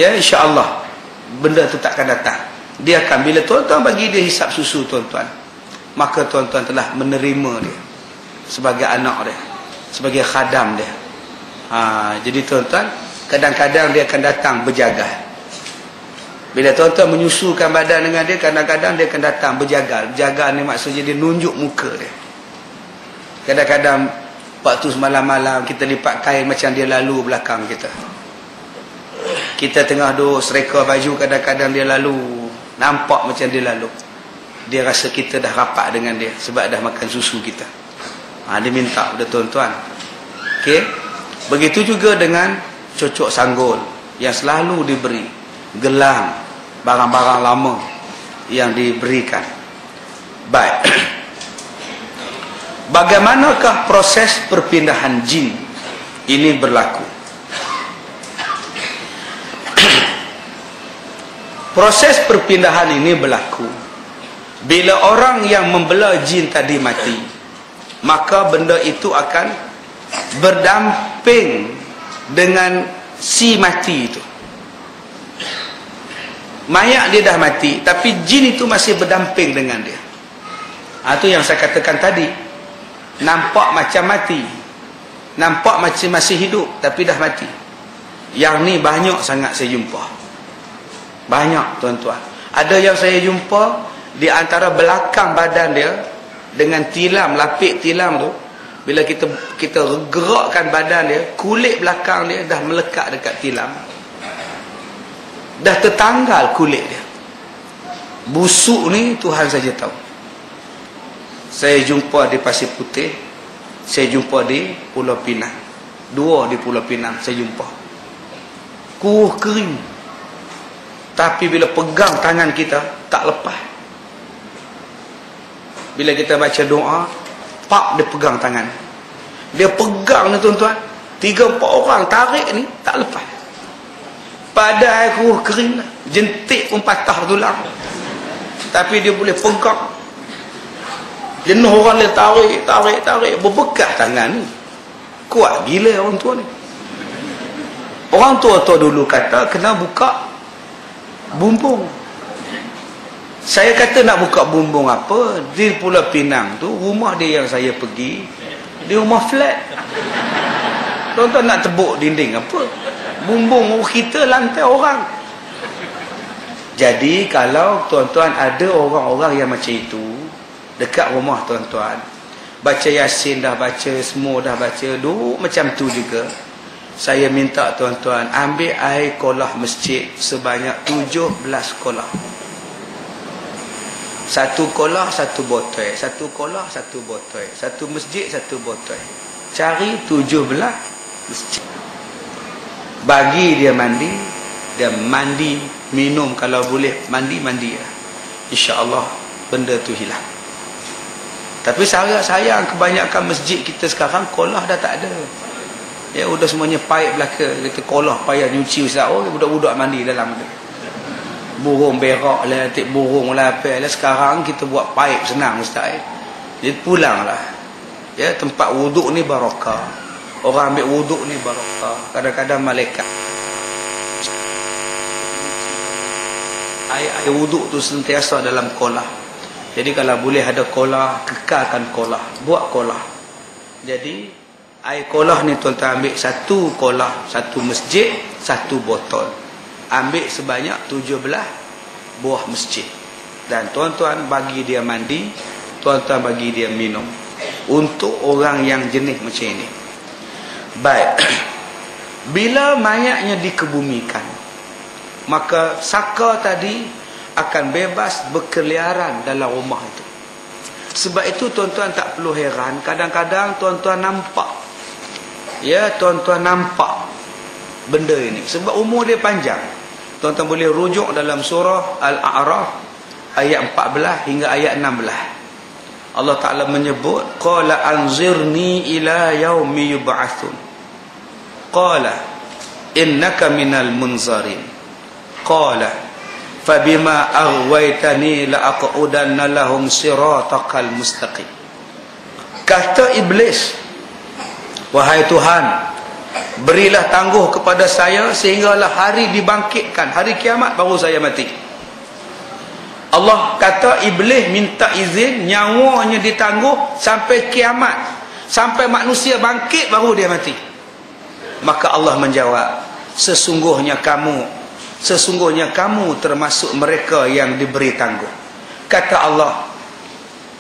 Ya, insya-Allah benda tu takkan datang. Dia akan, bila tuan-tuan bagi dia hisap susu tuan-tuan, maka tuan-tuan telah menerima dia sebagai anak dia, sebagai khadam dia. Jadi tuan-tuan, kadang-kadang dia akan datang berjaga. Bila tuan-tuan menyusukan badan dengan dia, kadang-kadang dia akan datang berjagal. Berjagal ni maksudnya dia nunjuk muka dia. Kadang-kadang waktu semalam-malam kita lipat kain macam dia lalu belakang kita. Kita tengah duduk sereka baju, kadang-kadang dia lalu, nampak macam dia lalu. Dia rasa kita dah rapat dengan dia sebab dah makan susu kita. Dia minta pada tuan-tuan. Okey. Begitu juga dengan cocok sanggul yang selalu diberi, gelang, barang-barang lama yang diberikan. Baik. Bagaimanakah proses perpindahan jin ini berlaku? Proses perpindahan ini berlaku bila orang yang membelah jin tadi mati, maka benda itu akan berdamping dengan si mati itu. Mayat dia dah mati, tapi jin itu masih berdamping dengan dia. Itu yang saya katakan tadi. Nampak macam mati, nampak macam masih hidup, tapi dah mati. Yang ni banyak sangat saya jumpa. Banyak tuan-tuan. Ada yang saya jumpa di antara belakang badan dia dengan tilam, lapik tilam tu, bila kita gerakkan badan dia, kulit belakang dia dah melekat dekat tilam, dah tertanggal kulit dia. Busuk ni Tuhan saja tahu. Saya jumpa di Pasir Putih, saya jumpa di Pulau Pinang. Dua di Pulau Pinang saya jumpa. Kuruh kering. Tapi bila pegang tangan kita, tak lepas. Bila kita baca doa, pak dia pegang tangan. Dia pegang ni tuan-tuan, 3-4 orang tarik ni, tak lepas. Padahal kuruh kering, jentik pun patah tulang. Tapi dia boleh pegang. Jenuh orang dia tarik, berbekas tangan ni. Kuat gila orang tua ni. Orang tua-tua dulu kata kena buka bumbung. Saya kata nak buka bumbung apa? Di Pulau Pinang tu, rumah dia yang saya pergi, dia rumah flat. Tuan-tuan nak tebuk dinding apa? Bumbung kita lantai orang. Jadi kalau tuan-tuan ada orang-orang yang macam itu dekat rumah tuan-tuan, baca Yasin dah baca, semua dah baca, duduk macam tu juga, saya minta tuan-tuan ambil air kolah masjid sebanyak 17 kolah. Satu kolah satu botol, satu kolah satu botol, satu masjid satu botol. Cari 17 masjid. Bagi dia mandi, minum, kalau boleh mandi lah. InsyaAllah benda tu hilang. Tapi sayang kebanyakan masjid kita sekarang kolah dah tak ada. Ya, udah semuanya paip belaka. Kata kolah payah nyuci ustaz. Oh, budak-budak mandi dalam tu. Burung berak lah, tik burung lah, apa lah. Sekarang kita buat paip senang ustaz. Jadi pulanglah. Ya, tempat wuduk ni barakah. Orang ambil wuduk ni barakah. Kadang-kadang malaikat. Air wuduk tu sentiasa dalam kolah. Jadi kalau boleh ada kolah, kekalkan kolah, buat kolah. Jadi air kolah ni tuan-tuan ambil satu kolah, satu masjid, satu botol. Ambil sebanyak 17 buah masjid. Dan tuan-tuan bagi dia mandi, tuan-tuan bagi dia minum. Untuk orang yang jenis macam ini. Baik. Bila mayatnya dikebumikan, maka saka tadi akan bebas berkeliaran dalam rumah itu. Sebab itu tuan-tuan tak perlu heran, kadang-kadang tuan-tuan nampak, ya, tuan-tuan nampak benda ini sebab umur dia panjang. Tuan-tuan boleh rujuk dalam surah Al-A'raf ayat 14 hingga ayat 16. Allah Ta'ala menyebut, qala anzirni ila yaumi yub'atsun, qala innaka minal munzarin, qala fabima aghwaytani la'aqudanna lahum siratakal mustaqim. Kata iblis, wahai Tuhan, berilah tangguh kepada saya sehinggalah hari dibangkitkan, hari kiamat baru saya mati. Allah kata iblis minta izin nyawanya ditangguh sampai kiamat, sampai manusia bangkit baru dia mati. Maka Allah menjawab, sesungguhnya kamu sesungguhnya kamu termasuk mereka yang diberi tangguh. Kata Allah,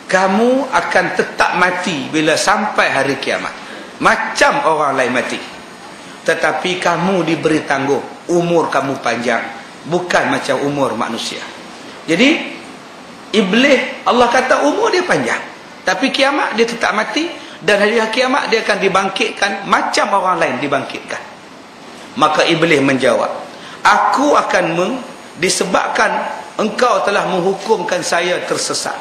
kamu akan tetap mati bila sampai hari kiamat, macam orang lain mati. Tetapi kamu diberi tangguh, umur kamu panjang, bukan macam umur manusia. Jadi iblis, Allah kata umur dia panjang, tapi kiamat dia tetap mati. Dan hari kiamat dia akan dibangkitkan macam orang lain dibangkitkan. Maka iblis menjawab, aku akan disebabkan engkau telah menghukumkan saya tersesat,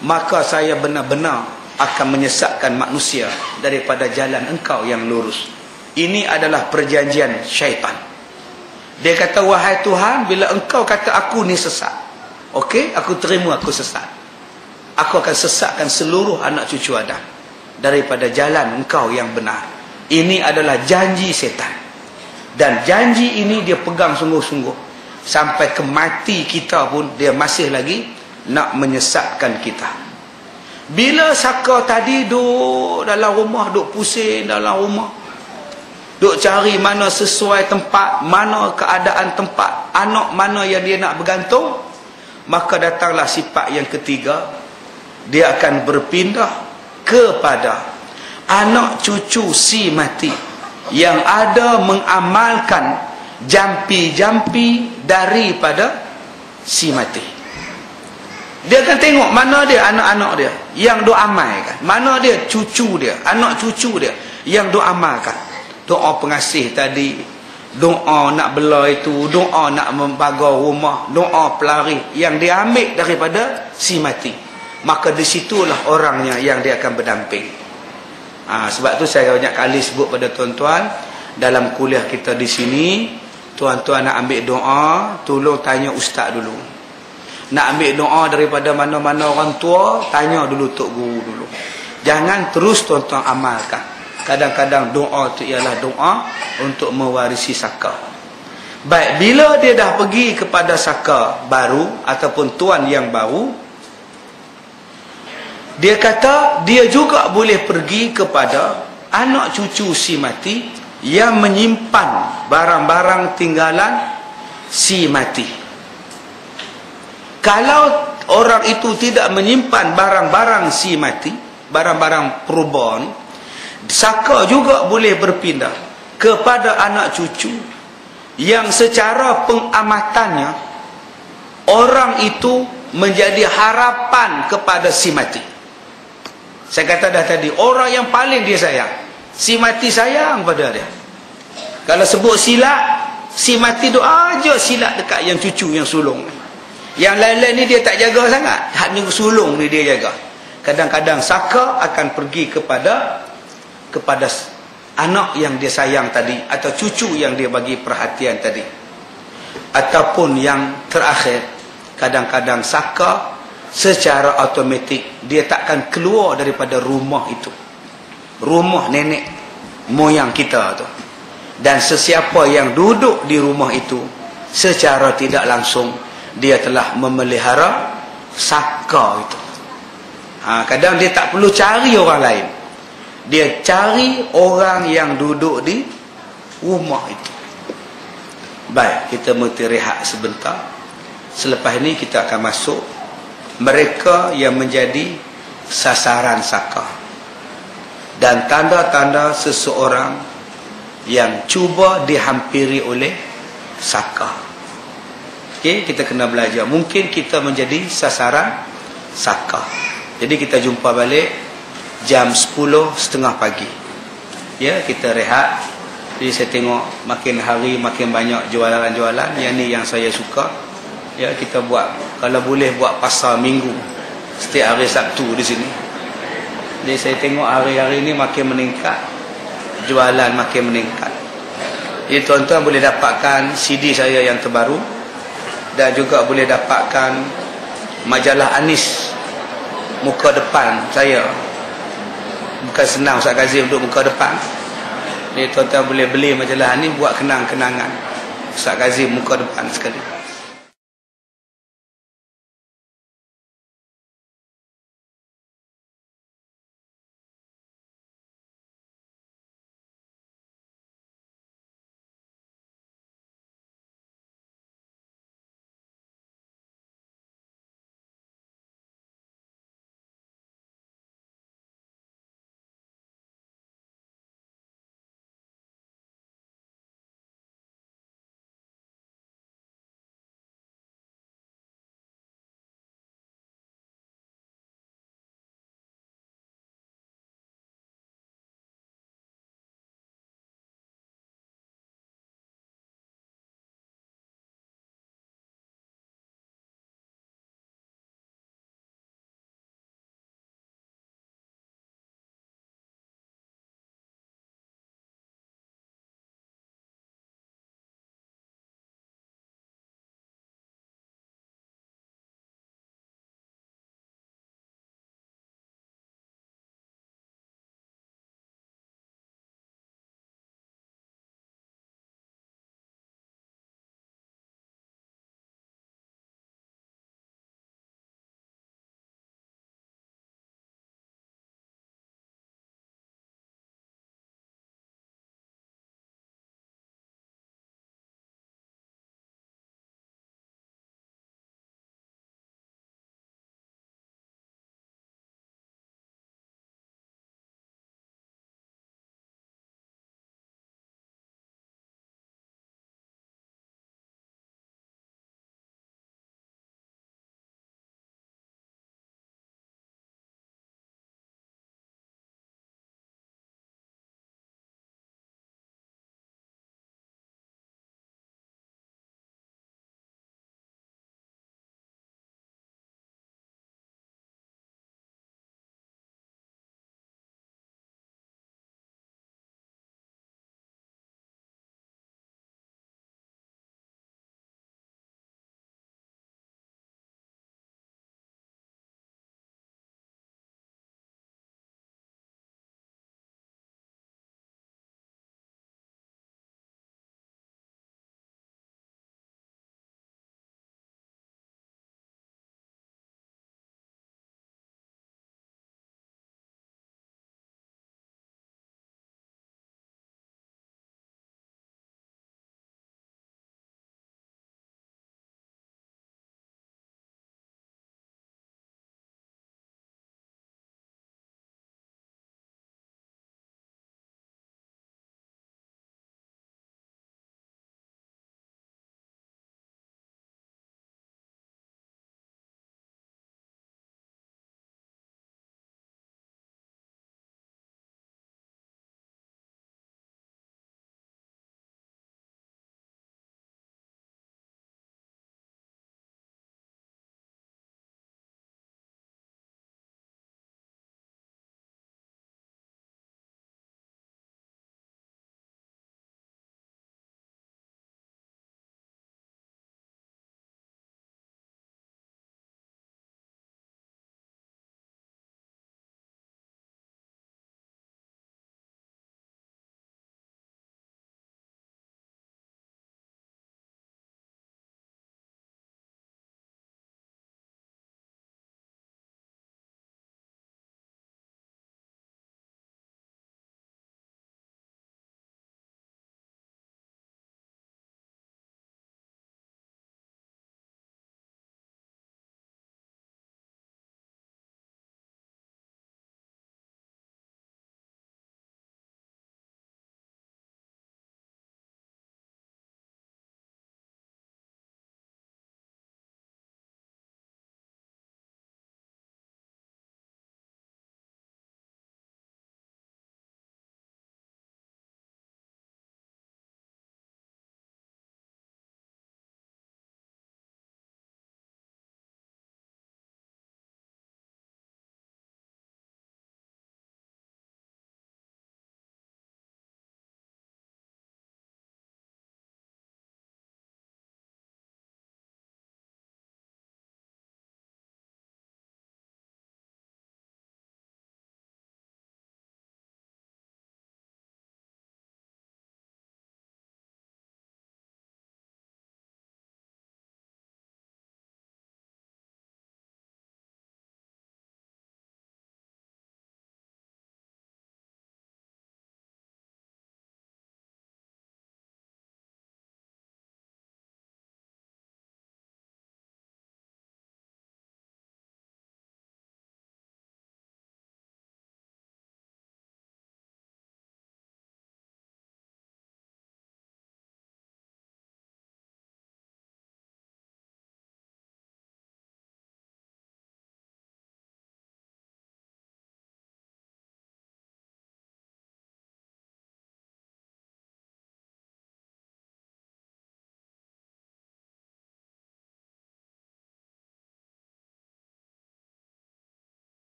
maka saya benar-benar akan menyesatkan manusia daripada jalan engkau yang lurus. Ini adalah perjanjian syaitan. Dia kata, wahai Tuhan, bila engkau kata aku ni sesat, okey, aku terima aku sesat. Aku akan sesatkan seluruh anak cucu Adam daripada jalan engkau yang benar. Ini adalah janji setan. Dan janji ini dia pegang sungguh-sungguh. Sampai ke mati kita pun dia masih lagi nak menyesatkan kita. Bila Saka tadi duduk dalam rumah, duduk pusing dalam rumah, duduk cari mana sesuai tempat, mana keadaan tempat, anak mana yang dia nak bergantung, maka datanglah sifat yang ketiga. Dia akan berpindah kepada anak cucu si mati yang ada mengamalkan jampi-jampi daripada si mati. Dia akan tengok mana dia anak-anak dia yang doa amalkan, mana dia cucu dia, anak cucu dia yang doa amalkan. Doa pengasih tadi, doa nak bela itu, doa nak membagar rumah, doa pelari yang dia ambil daripada si mati. Maka disitulah orangnya yang dia akan berdamping. Sebab tu saya banyak kali sebut pada tuan-tuan dalam kuliah kita di sini, tuan-tuan nak ambil doa, tolong tanya ustaz dulu. Nak ambil doa daripada mana-mana orang tua, tanya dulu tok guru dulu. Jangan terus tuan-tuan amalkan. Kadang-kadang doa itu ialah doa untuk mewarisi Saka. Baik, bila dia dah pergi kepada Saka baru ataupun tuan yang baru, dia kata dia juga boleh pergi kepada anak cucu si mati yang menyimpan barang-barang tinggalan si mati. Kalau orang itu tidak menyimpan barang-barang si mati, barang-barang perubahan, Saka juga boleh berpindah kepada anak cucu yang secara pengamatannya orang itu menjadi harapan kepada si mati. Saya kata dah tadi, orang yang paling dia sayang, si mati sayang pada dia. Kalau sebut silat, si mati doa aja silat dekat yang cucu yang sulung. Yang lain-lain ni dia tak jaga sangat, hanya sulung ni dia jaga. Kadang-kadang Saka akan pergi kepada anak yang dia sayang tadi, atau cucu yang dia bagi perhatian tadi. Ataupun yang terakhir, kadang-kadang Saka secara automatik dia takkan keluar daripada rumah itu, rumah nenek moyang kita tu. Dan sesiapa yang duduk di rumah itu, secara tidak langsung dia telah memelihara Saka itu. Kadang dia tak perlu cari orang lain, dia cari orang yang duduk di rumah itu. Baik, kita mesti rehat sebentar. Selepas ini kita akan masuk mereka yang menjadi sasaran Saka dan tanda-tanda seseorang yang cuba dihampiri oleh Saka. Okey, kita kena belajar. Mungkin kita menjadi sasaran Saka. Jadi kita jumpa balik jam 10.30 pagi. Ya, kita rehat. Jadi saya tengok makin hari makin banyak jualan-jualan. Yang ni yang saya suka. Ya, kita buat, kalau boleh buat pasar minggu setiap hari Sabtu di sini. Jadi saya tengok hari-hari ini makin meningkat, jualan makin meningkat. Jadi tuan-tuan boleh dapatkan CD saya yang terbaru, dan juga boleh dapatkan majalah Anis muka depan saya. Bukan senang Ustaz Kazim duduk muka depan. Jadi tuan-tuan boleh beli majalah Anis buat kenang-kenangan Ustaz Kazim muka depan sekali.